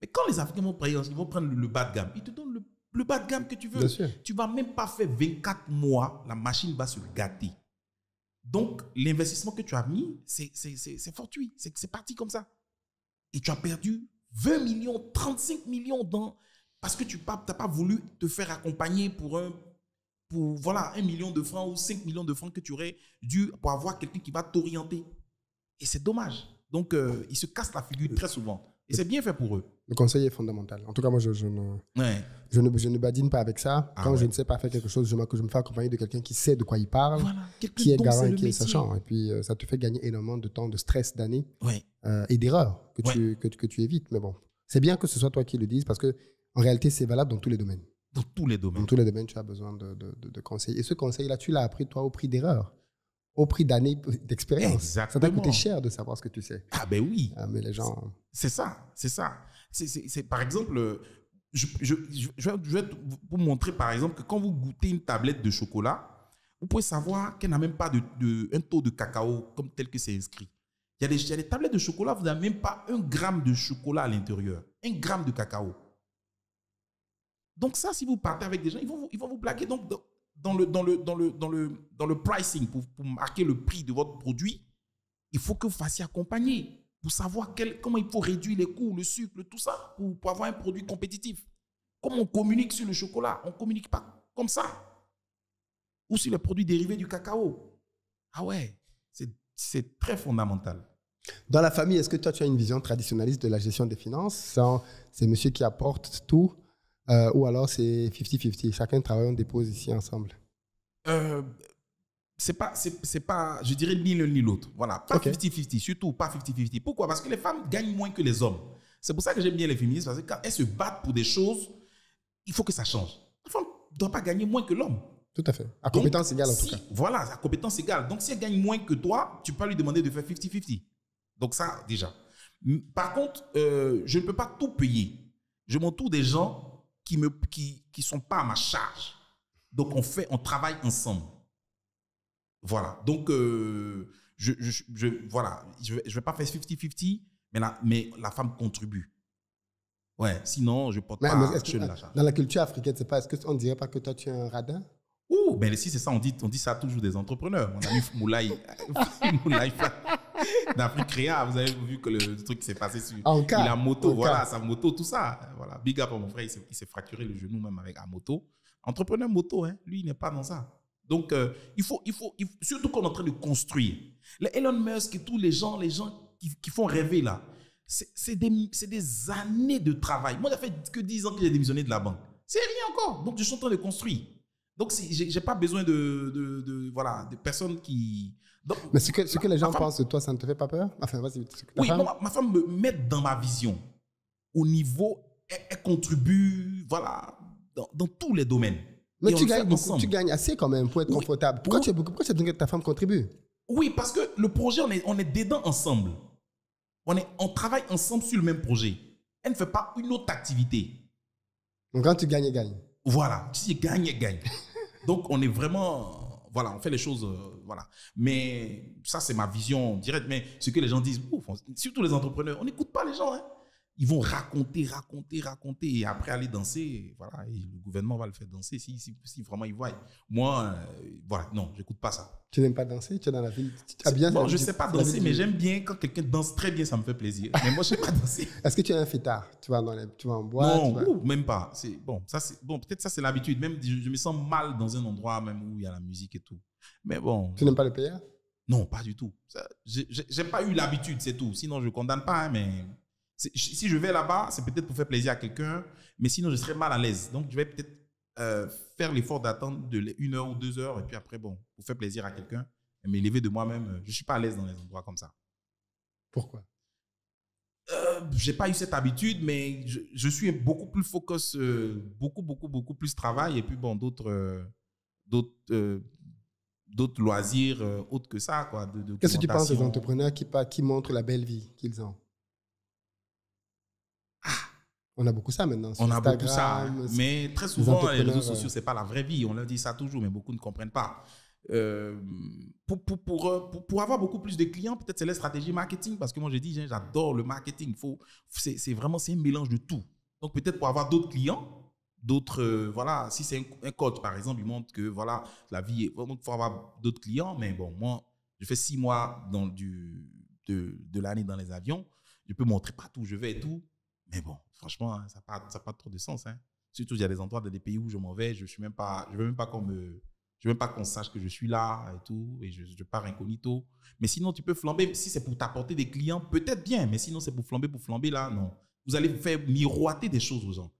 Mais quand les Africains vont payer, ils vont prendre le bas de gamme. Ils te donnent le bas de gamme que tu veux. Tu ne vas même pas faire 24 mois, la machine va se gâter. Donc, l'investissement que tu as mis, c'est fortuit. C'est parti comme ça. Et tu as perdu 20 millions, 35 millions parce que tu n'as pas voulu te faire accompagner pour 1 million de francs ou 5 millions de francs que tu aurais dû pour avoir quelqu'un qui va t'orienter. Et c'est dommage. Donc, ils se cassent la figure très souvent. Et c'est bien fait pour eux. Le conseil est fondamental. En tout cas, moi, je ne badine pas avec ça. Quand je ne sais pas faire quelque chose, je me fais accompagner de quelqu'un qui sait de quoi il parle, qui est garant et qui est sachant. Et puis, ça te fait gagner énormément de temps, de stress, d'années et d'erreurs que tu évites. Mais bon, c'est bien que ce soit toi qui le dises parce qu'en réalité, c'est valable dans tous les domaines. Dans tous les domaines. Dans tous les domaines, tu as besoin de conseils. Et ce conseil-là, tu l'as appris, toi, au prix d'erreurs. Au prix d'années d'expérience. Exactement. Ça t'a coûté cher de savoir ce que tu sais. Ah ben oui. Mais les gens... C'est ça. Par exemple, je vais vous montrer par exemple que quand vous goûtez une tablette de chocolat, vous pouvez savoir qu'elle n'a même pas un taux de cacao comme tel que c'est inscrit. Il y a des tablettes de chocolat, vous n'avez même pas 1 gramme de chocolat à l'intérieur. 1 gramme de cacao. Donc ça, si vous partez avec des gens, ils vont vous blaguer. Donc, dans le pricing, pour marquer le prix de votre produit, il faut que vous fassiez accompagner pour savoir comment il faut réduire les coûts, le sucre, tout ça, pour avoir un produit compétitif. Comme on communique sur le chocolat, on ne communique pas comme ça. Ou sur les produits dérivés du cacao. Ah ouais, c'est très fondamental. Dans la famille, est-ce que toi, tu as une vision traditionnaliste de la gestion des finances? C'est monsieur qui apporte tout? Ou alors c'est 50-50, chacun travaille, on dépose ici ensemble? C'est pas, je dirais ni l'un ni l'autre. Voilà, pas 50-50, surtout pas 50-50. Pourquoi? Parce que les femmes gagnent moins que les hommes. C'est pour ça que j'aime bien les féministes, parce que quand elles se battent pour des choses, il faut que ça change. La femme ne doit pas gagner moins que l'homme. Tout à fait. À compétence égale en tout cas. Voilà, à compétence égale. Donc si elle gagne moins que toi, tu peux lui demander de faire 50-50. Donc ça, déjà. Par contre, je ne peux pas tout payer. Je m'entoure des gens qui sont pas à ma charge. Donc, on travaille ensemble. Voilà. Donc, je vais pas faire 50-50, mais la femme contribue. Ouais, sinon, je ne porte Mais pas est-ce que, chez de l'achat. dans la culture africaine, c'est pas, est-ce qu'on ne dirait pas que toi, tu es un radin? Ouh, ben si c'est ça, on dit ça toujours des entrepreneurs. Mon ami Moulay, Moulay d'Afrique Créa, vous avez vu que le truc qui s'est passé sur la moto, voilà, sa moto, tout ça. Voilà, big up à mon frère, il s'est fracturé le genou même avec la moto. Entrepreneur moto, hein, lui, il n'est pas dans ça. Donc, il faut, surtout qu'on est en train de construire. Les Elon Musk et tous les gens qui font rêver là, c'est des années de travail. Moi, ça fait que 10 ans que j'ai démissionné de la banque. C'est rien encore. Donc, je suis en train de construire. Donc, je n'ai pas besoin de personnes qui... Donc, mais ce que les gens pensent de toi, ça ne te fait pas peur? Enfin, vas-y. Oui, ma femme me met dans ma vision. Au niveau, elle contribue, voilà, dans tous les domaines. Mais tu gagnes assez quand même pour être confortable. Pourquoi tu as que ta femme contribue? Oui, parce que le projet, on est dedans ensemble. On travaille ensemble sur le même projet. Elle ne fait pas une autre activité. Donc, quand tu gagnes, elle gagne. Voilà, si je gagne, elle gagne. Donc, on est vraiment, voilà, on fait les choses, voilà. Mais ça, c'est ma vision directe. Mais ce que les gens disent, surtout les entrepreneurs, on n'écoute pas les gens. Hein. Ils vont raconter, et après aller danser. Voilà, et le gouvernement va le faire danser si vraiment ils voient. Moi, voilà, non, je n'écoute pas ça. Tu n'aimes pas danser? Tu es dans la ville? Bon, je ne sais pas danser, mais j'aime bien quand quelqu'un danse très bien, ça me fait plaisir. Mais moi, je ne sais pas danser. Est-ce que tu es un fêtard? Tu vas en boîte? Non, même pas. Peut-être ça, c'est l'habitude. Même, je me sens mal dans un endroit même où il y a la musique et tout. Mais bon. Tu n'aimes pas le pays? Non, pas du tout. Je n'ai pas eu l'habitude, c'est tout. Sinon, je ne condamne pas, hein, mais si je vais là-bas, c'est peut-être pour faire plaisir à quelqu'un, mais sinon, je serais mal à l'aise. Donc, je vais peut-être faire l'effort d'attendre 1 heure ou 2 heures, et puis après, bon, pour faire plaisir à quelqu'un, m'élever de moi-même. Je ne suis pas à l'aise dans les endroits comme ça. Pourquoi? Je n'ai pas eu cette habitude, mais je suis beaucoup plus focus, beaucoup plus travail, et puis bon, d'autres loisirs autres que ça, quoi. Qu'est-ce que tu penses des entrepreneurs qui montrent la belle vie qu'ils ont? On a beaucoup ça maintenant. On a beaucoup ça, hein. Mais très souvent, les réseaux sociaux, ce n'est pas la vraie vie. On leur dit ça toujours, mais beaucoup ne comprennent pas. Pour avoir beaucoup plus de clients, peut-être c'est la stratégie marketing, parce que moi, je dis, j'adore le marketing. C'est un mélange de tout. Donc, peut-être pour avoir d'autres clients, voilà, si c'est un coach, par exemple, il montre que voilà, la vie est... Donc, il faut avoir d'autres clients, mais bon, moi, je fais 6 mois de l'année dans les avions. Je peux montrer partout où je vais et tout. Mais bon, franchement, hein, ça n'a pas trop de sens. Hein. Surtout, il y a des endroits, des pays où je m'en vais, je veux même pas qu'on sache que je suis là et tout, et je pars incognito. Mais sinon, tu peux flamber. Si c'est pour t'apporter des clients, peut-être bien, mais sinon, c'est pour flamber là, non. Vous allez faire miroiter des choses aux gens.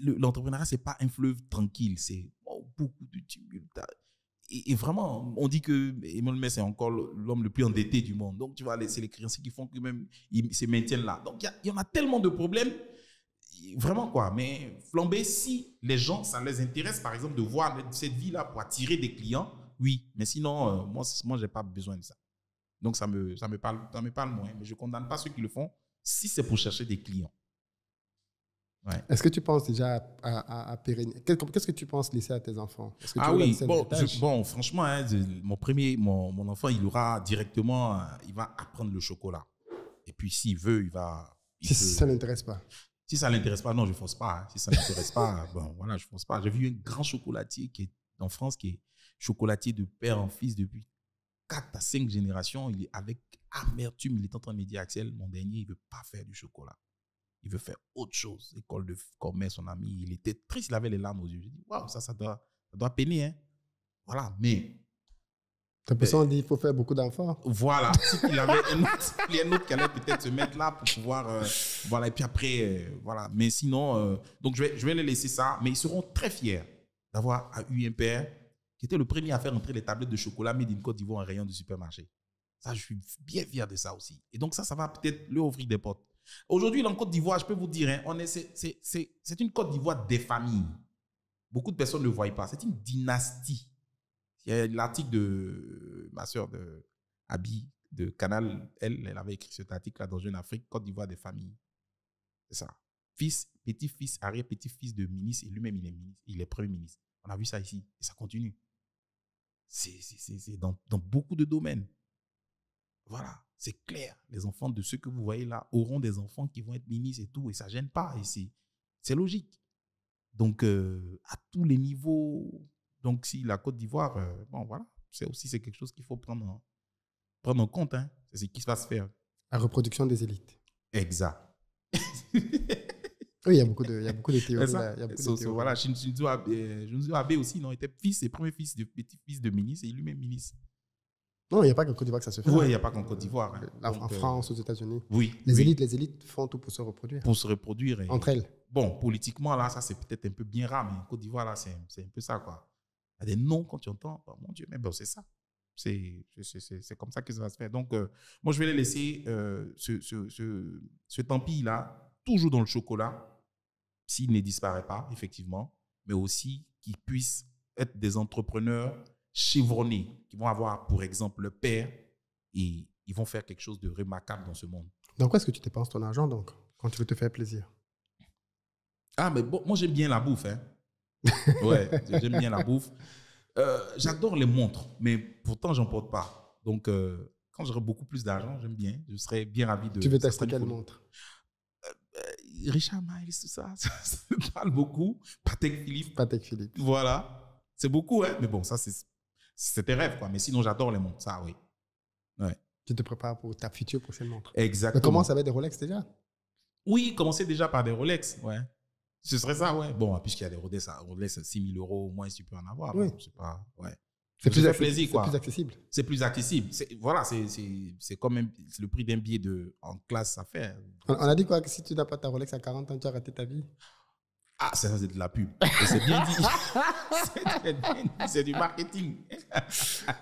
L'entrepreneuriat, ce n'est pas un fleuve tranquille, c'est beaucoup de tumulte. Et vraiment, on dit que Elon Musk est encore l'homme le plus endetté du monde. Donc, tu vois, c'est les créanciers qui font que même ils se maintiennent là. Donc, il y en a tellement de problèmes. Vraiment, quoi. Mais flamber, si les gens, ça les intéresse, par exemple, de voir cette vie-là pour attirer des clients, oui. Mais sinon, moi, je n'ai pas besoin de ça. Donc, ça me parle moins. Mais je ne condamne pas ceux qui le font si c'est pour chercher des clients. Ouais. Est-ce que tu penses déjà à pérenniser? Qu'est-ce que tu penses laisser à tes enfants? Oui, franchement, hein, mon enfant, il aura directement, il va apprendre le chocolat. Et puis, s'il veut, ça ne l'intéresse pas. Si ça ne l'intéresse pas, non, je ne force pas. Hein. Si ça ne l'intéresse pas, bon, voilà, je ne force pas. J'ai vu un grand chocolatier qui est en France, qui est chocolatier de père en fils depuis 4 à 5 générations. Il est avec amertume, il est en train de me dire, Axel, mon dernier, il ne veut pas faire du chocolat. Il veut faire autre chose. École de commerce, son ami, il était triste, il avait les larmes aux yeux. Je dis, waouh, ça doit peiner. Hein. Voilà, mais... Ta personne dit qu'il faut faire beaucoup d'enfants. Voilà. Il y a un autre qui allait peut-être se mettre là pour pouvoir... voilà, et puis après, voilà. Mais sinon, donc je vais les laisser ça. Mais ils seront très fiers d'avoir eu un père qui était le premier à faire entrer les tablettes de chocolat made in Côte d'Ivoire en rayon du supermarché. Ça, je suis bien fier de ça aussi. Et donc ça va peut-être leur ouvrir des portes. Aujourd'hui, en Côte d'Ivoire, je peux vous dire, hein, c'est une Côte d'Ivoire des familles. Beaucoup de personnes ne le voient pas. C'est une dynastie. Il y a l'article de ma soeur Abi de Canal, elle avait écrit cet article-là dans Jeune Afrique, Côte d'Ivoire des familles. C'est ça. Fils, petit-fils, arrière-petit-fils de ministre, et lui-même, il est premier ministre. On a vu ça ici, et ça continue. C'est dans beaucoup de domaines. Voilà. c'est clair. Les enfants de ceux que vous voyez là auront des enfants qui vont être ministres et tout, et ça ne gêne pas ici. C'est logique. Donc, à tous les niveaux, donc si la Côte d'Ivoire, bon voilà, c'est quelque chose qu'il faut prendre en compte. Hein. C'est ce qui va se faire. La reproduction des élites. Exact. Oui, il y a beaucoup de théories. Ça, là, il y a beaucoup de théories. voilà, Shinzo Abe aussi, non, était premier petit-fils de ministre et lui-même ministre. Non, il n'y a pas qu'en Côte d'Ivoire que ça se fait. Oui, il n'y a pas qu'en Côte d'Ivoire. Hein. En France, aux États-Unis. Oui. Les élites font tout pour se reproduire. Pour se reproduire. Entre elles. Bon, politiquement, là, ça, c'est peut-être un peu bien rare, mais en Côte d'Ivoire, là, c'est un peu ça, quoi. Il y a des noms quand tu entends. Oh, mon Dieu, mais bon, c'est ça. C'est comme ça que ça va se faire. Donc, moi, je vais les laisser ce tant-pis-là, toujours dans le chocolat, s'il ne disparaît pas, effectivement, mais aussi qu'ils puissent être des entrepreneurs chevronnés, qui vont avoir, pour exemple, le père, et ils vont faire quelque chose de remarquable dans ce monde. Dans quoi est-ce que tu dépenses ton argent, donc, quand tu veux te faire plaisir? Ah, mais bon, moi, j'aime bien la bouffe. Hein. Ouais, j'aime bien la bouffe. J'adore les montres, mais pourtant, j'en porte pas. Donc, quand j'aurai beaucoup plus d'argent, j'aime bien. Je serais bien ravi de... Tu veux t'acheter quelle montre? Richard Miles, tout ça, ça me parle beaucoup. Patek Philippe. Voilà. C'est beaucoup, hein. Mais bon, ça, c'est tes rêves, quoi. Mais sinon, j'adore les montres, ça, oui. Ouais. Tu te prépares pour ta future prochaine montre. Exactement. Mais commence avec des Rolex déjà? Oui, commencer déjà par des Rolex, ouais. Ce serait ça, ouais. Bon, puisqu'il y a des Rolex à 6 000 € au moins, si tu peux en avoir. Oui. Bon, c'est pas, ouais. C'est plus plaisir, quoi. C'est plus accessible. C'est plus accessible. Voilà, c'est comme le prix d'un billet en classe à faire. On a dit quoi, que si tu n'as pas ta Rolex à 40 ans, tu as raté ta vie? Ah, ça, c'est de la pub. Et c'est bien dit. C'est du marketing.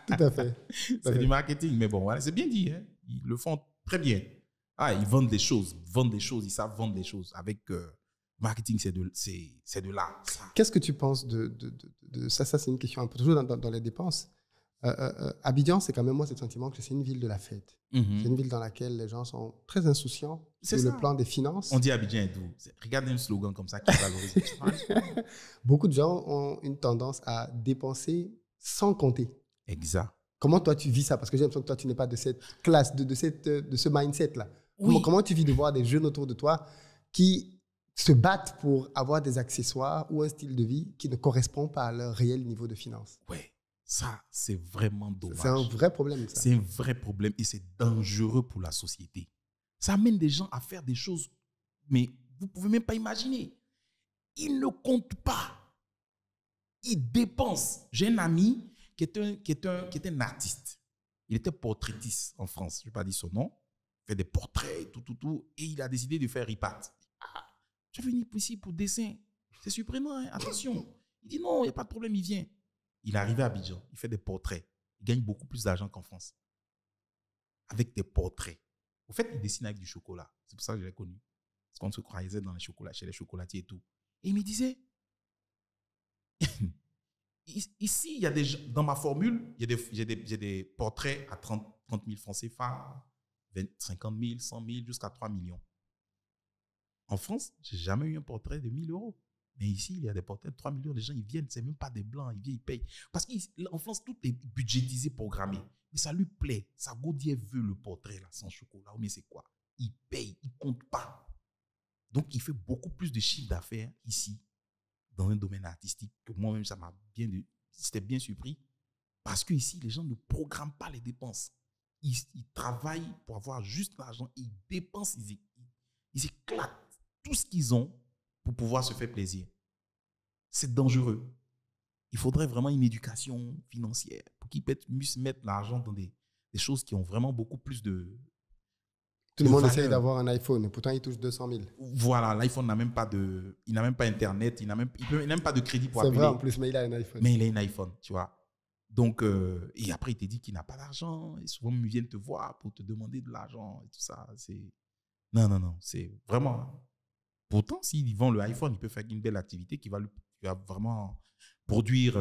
Tout à fait. C'est du marketing. Mais bon, voilà, c'est bien dit. Hein. Ils le font très bien. Ah, ils vendent des choses. Ils savent vendre des choses. Avec marketing, c'est de l'art. Qu'est-ce que tu penses de ça? Ça, c'est une question un peu toujours dans les dépenses. Abidjan, c'est quand même, moi, ce sentiment que c'est une ville de la fête. C'est une ville dans laquelle les gens sont très insouciants sur le plan des finances. On dit Abidjan est doux. Regardez un slogan comme ça qui valorise. Beaucoup de gens ont une tendance à dépenser sans compter. Exact. Comment toi, tu vis ça? Parce que j'ai l'impression que toi, tu n'es pas de cette classe, de ce mindset-là. Oui. Comment tu vis de voir des jeunes autour de toi qui se battent pour avoir des accessoires ou un style de vie qui ne correspond pas à leur réel niveau de finances? Oui. Ça, c'est vraiment dommage. C'est un vrai problème, ça. C'est un vrai problème et c'est dangereux pour la société. Ça amène des gens à faire des choses, mais vous ne pouvez même pas imaginer. Ils ne comptent pas. Ils dépensent. J'ai un ami qui est un artiste. Il était portraitiste en France. Je ne vais pas dire son nom. Il fait des portraits, tout. Et il a décidé de faire Ripat. Ah, je suis venu ici pour dessin. C'est surprenant, hein? Attention. Il dit non, il n'y a pas de problème, il vient. Il est arrivé à Abidjan, il fait des portraits. Il gagne beaucoup plus d'argent qu'en France. Avec des portraits. Au fait, il dessine avec du chocolat. C'est pour ça que je l'ai connu. Parce qu'on se croisait dans les chocolats, chez les chocolatiers et tout. Et il me disait, ici, il y a dans ma formule, j'ai des portraits à 30 000 francs CFA, 50 000, 100 000, jusqu'à 3 millions. En France, je n'ai jamais eu un portrait de 1 000 €. Mais ici, il y a des portraits de 3 millions. Les gens, ils viennent, c'est même pas des blancs, ils viennent, ils payent. Parce qu'en France, tout est budgétisé, programmé. Mais ça lui plaît. Ça Gaudier veut le portrait là, sans chocolat. Mais c'est quoi? Il paye, il compte pas. Donc, il fait beaucoup plus de chiffre d'affaires ici, dans un domaine artistique, que moi-même, ça m'a j'étais bien surpris. Parce qu'ici, les gens ne programment pas les dépenses. Ils travaillent pour avoir juste l'argent. Ils dépensent, ils éclatent tout ce qu'ils ont pour pouvoir se faire plaisir. C'est dangereux. Il faudrait vraiment une éducation financière pour qu'ils puissent mettre l'argent dans des choses qui ont vraiment beaucoup plus de... Tout le monde essaye d'avoir un iPhone, et pourtant il touche 200 000. Voilà, l'iPhone n'a même pas il n'a même pas Internet, il n'a même pas de crédit pour appeler. C'est vrai en plus, mais il a un iPhone. Mais il a un iPhone, tu vois. Donc, et après il te dit qu'il n'a pas d'argent, et souvent ils viennent te voir pour te demander de l'argent et tout ça. Non, c'est vraiment... Pourtant, s'il vend le iPhone, il peut faire une belle activité qui va vraiment produire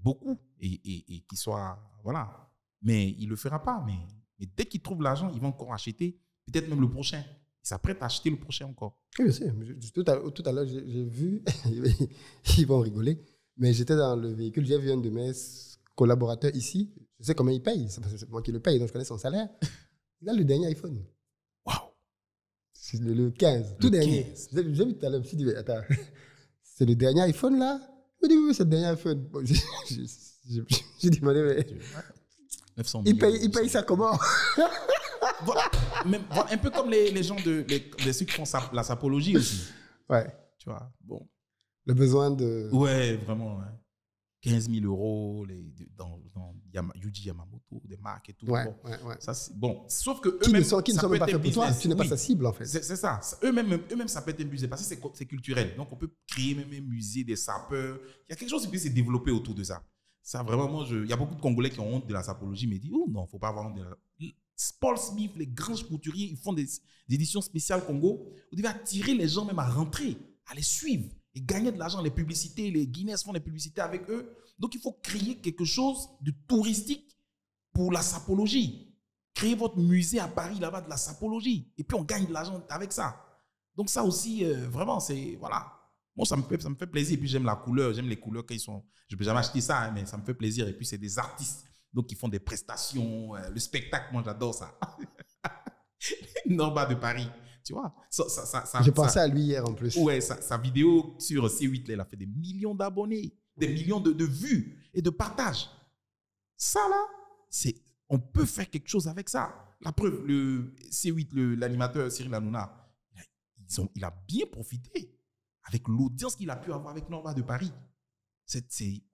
beaucoup et qui soit... Voilà. Mais il ne le fera pas. Mais dès qu'il trouve l'argent, il va encore acheter, peut-être même le prochain. Il s'apprête à acheter le prochain encore. Oui, je sais. Tout à l'heure, j'ai vu, ils vont rigoler, mais j'étais dans le véhicule, j'ai vu un de mes collaborateurs ici. Je sais comment il paye. C'est moi qui le paye, donc je connais son salaire. Il a le dernier iPhone. Waouh! C'est le 15. Tout dernier. J'ai vu tout à l'heure. Je me suis dit, attends, c'est le dernier iPhone là? Il me dit, oui, c'est le dernier iPhone. Bon, j'ai demandé, mais. 900 il millions. paye ça comment? Voilà, voilà, un peu comme les gens de ceux qui font la sapologie aussi. Ouais. Tu vois, bon. Le besoin de. Ouais, vraiment. Ouais. 15 000 euros dans Yuji Yamamoto, des marques et tout. Ouais, bon, ouais. Ça, bon. Sauf que Qui eux-mêmes. ne sont même pas faits pour toi. Tu n'es pas sa cible, en fait. C'est ça. Eux-mêmes, ça peut être un musée parce que c'est culturel. Donc, on peut créer même un musée des sapeurs. Il y a quelque chose qui peut se développer autour de ça. Ça, vraiment, moi, il y a beaucoup de Congolais qui ont honte de la sapologie, mais ils disent, oh non, il ne faut pas avoir honte de la. Paul Smith, les grands couturiers, ils font des éditions spéciales Congo. Vous devez attirer les gens même à rentrer, à les suivre et gagner de l'argent. Les publicités, les Guinness font des publicités avec eux. Donc, il faut créer quelque chose de touristique pour la sapologie. Créez votre musée à Paris, là-bas, de la sapologie. Et puis, on gagne de l'argent avec ça. Donc, ça aussi, vraiment, c'est... Voilà. Moi, ça me fait plaisir. Et puis, j'aime la couleur. J'aime les couleurs quand ils sont... Je ne peux jamais acheter ça, hein, mais ça me fait plaisir. Et puis, c'est des artistes. Donc, ils font des prestations. Le spectacle, moi, j'adore ça. Norba de Paris. Tu vois, je pensais à lui hier en plus. Ouais, sa vidéo sur C8, là, elle a fait des millions d'abonnés, des millions de vues et de partages. Ça, là, on peut faire quelque chose avec ça. La preuve, le C8, l'animateur Cyril Hanouna, il a bien profité avec l'audience qu'il a pu avoir avec Norba de Paris.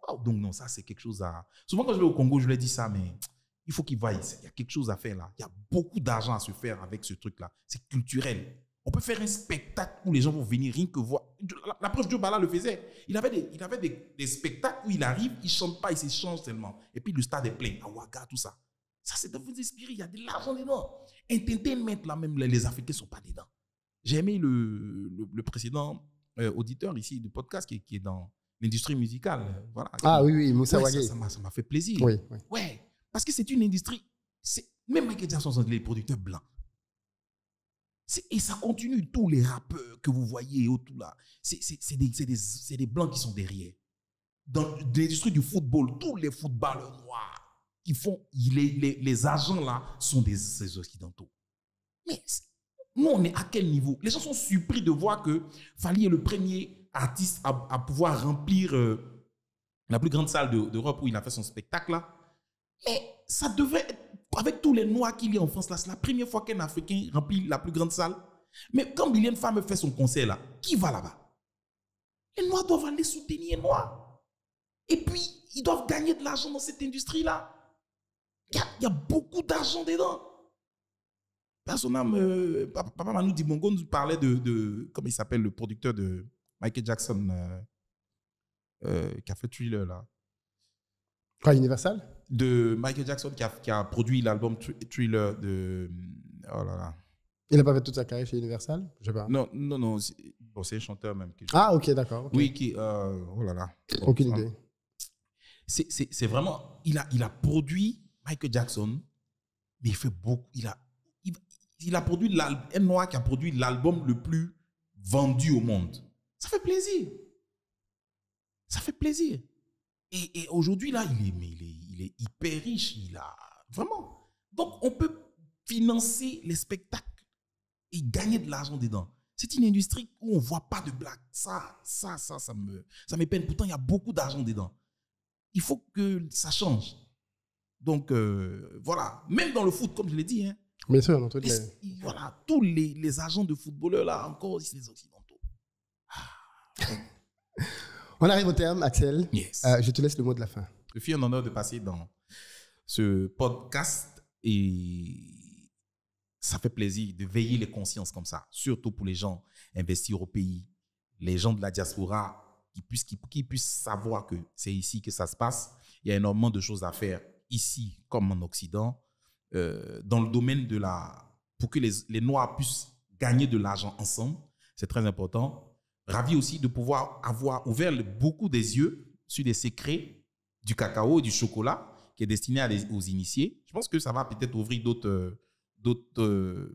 Wow, donc, non, ça, c'est quelque chose à... Souvent, quand je vais au Congo, je leur dis ça, mais... Il faut qu'ils voient, il y a quelque chose à faire là. Il y a beaucoup d'argent à se faire avec ce truc-là. C'est culturel. On peut faire un spectacle où les gens vont venir rien que voir. La preuve, Joe Bala le faisait. Il avait des spectacles où il arrive, il ne chante pas, il s'échange tellement. Et puis le stade est plein, à Ouaga, tout ça. Ça, c'est de vous inspirer. Il y a de l'argent dedans. Entertainment, là même, les Africains ne sont pas dedans. J'ai aimé le précédent auditeur ici du podcast qui est dans l'industrie musicale. Voilà. Oui, Moussa Wagé. Ça m'a fait plaisir. Oui. Ouais. Parce que c'est une industrie, même Michael Jackson sont les producteurs blancs. Et ça continue, tous les rappeurs que vous voyez autour là, c'est des blancs qui sont derrière. Dans l'industrie du football, tous les footballeurs noirs qui font, les agents là sont des occidentaux. Mais nous, on est à quel niveau? Les gens sont surpris de voir que Fally est le premier artiste à pouvoir remplir la plus grande salle d'Europe où il a fait son spectacle là. Mais ça devrait être, avec tous les Noirs qu'il y a en France, là, c'est la première fois qu'un Africain remplit la plus grande salle. Mais quand Mylène Farmer fait son concert là, qui va là-bas? Les Noirs doivent aller soutenir les Noirs. Et puis, ils doivent gagner de l'argent dans cette industrie-là. Il y a beaucoup d'argent dedans. Papa Manu Dibongo nous parlait de comment il s'appelle, le producteur de Michael Jackson qui a fait Thriller là. Quoi, Universal? De Michael Jackson qui a produit l'album Thriller de... Oh là là. Il n'a pas fait toute sa carrière chez Universal? Je sais pas. Non. C'est un chanteur même. Ok, d'accord. Okay. Oui, oh là là. Aucune idée. C'est vraiment... Il a produit Michael Jackson, mais il fait beaucoup... Il a produit un Noir qui a produit l'album le plus vendu au monde. Ça fait plaisir. Ça fait plaisir. Et aujourd'hui, là, il est hyper riche. Vraiment. Donc, on peut financer les spectacles et gagner de l'argent dedans. C'est une industrie où on ne voit pas de blague. Ça me peine. Pourtant, il y a beaucoup d'argent dedans. Il faut que ça change. Donc, voilà. Même dans le foot, comme je l'ai dit. Hein, bien sûr, dans toutes voilà, tous les agents de footballeurs, là, encore, c'est les Occidentaux. On arrive au terme, Axel. Yes. Je te laisse le mot de la fin. Je suis un honneur de passer dans ce podcast et ça fait plaisir de veiller les consciences comme ça, surtout pour les gens investir au pays, les gens de la diaspora qui puissent savoir que c'est ici que ça se passe. Il y a énormément de choses à faire ici comme en Occident dans le domaine pour que les Noirs puissent gagner de l'argent ensemble. C'est très important. Ravi aussi de pouvoir avoir ouvert beaucoup des yeux sur les secrets du cacao et du chocolat qui est destiné aux initiés. Je pense que ça va peut-être ouvrir d'autres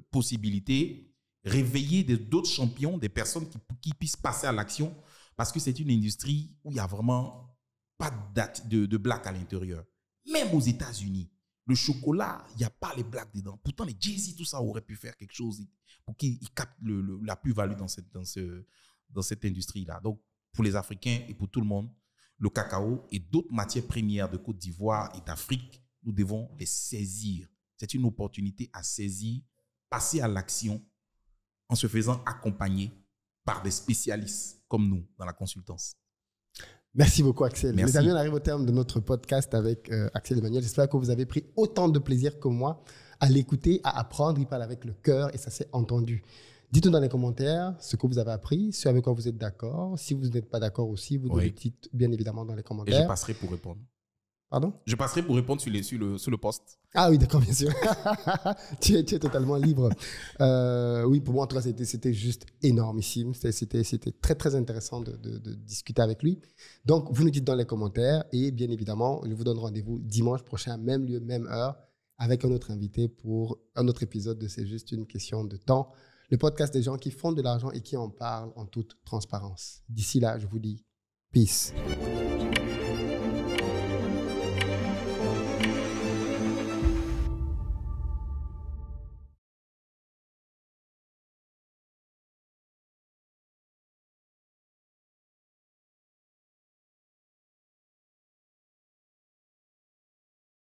possibilités, réveiller d'autres champions, des personnes qui puissent passer à l'action parce que c'est une industrie où il n'y a vraiment pas de black à l'intérieur. Même aux États-Unis, Le chocolat, il n'y a pas les blagues dedans. Pourtant, les Jay-Z, tout ça aurait pu faire quelque chose pour qu'ils captent la plus-value dans cette industrie-là. Donc, pour les Africains et pour tout le monde, le cacao et d'autres matières premières de Côte d'Ivoire et d'Afrique, nous devons les saisir. C'est une opportunité à saisir, passer à l'action en se faisant accompagner par des spécialistes comme nous dans la consultance. Merci beaucoup, Axel. Merci. Les amis, on arrive au terme de notre podcast avec Axel Emmanuel. J'espère que vous avez pris autant de plaisir que moi à l'écouter, à apprendre. Il parle avec le cœur et ça s'est entendu. Dites-nous dans les commentaires ce que vous avez appris, ce avec quoi vous êtes d'accord. Si vous n'êtes pas d'accord aussi, vous nous le dites bien évidemment dans les commentaires. Et je passerai pour répondre. Pardon? Je passerai pour répondre sur le post. Ah oui, d'accord, bien sûr. tu es totalement libre. Oui, pour moi, en tout cas, c'était juste énormissime. C'était très, très intéressant de discuter avec lui. Donc, vous nous dites dans les commentaires et bien évidemment, je vous donne rendez-vous dimanche prochain, même lieu, même heure, avec un autre invité pour un autre épisode de C'est juste une question de temps. Le podcast des gens qui font de l'argent et qui en parlent en toute transparence. D'ici là, je vous dis peace.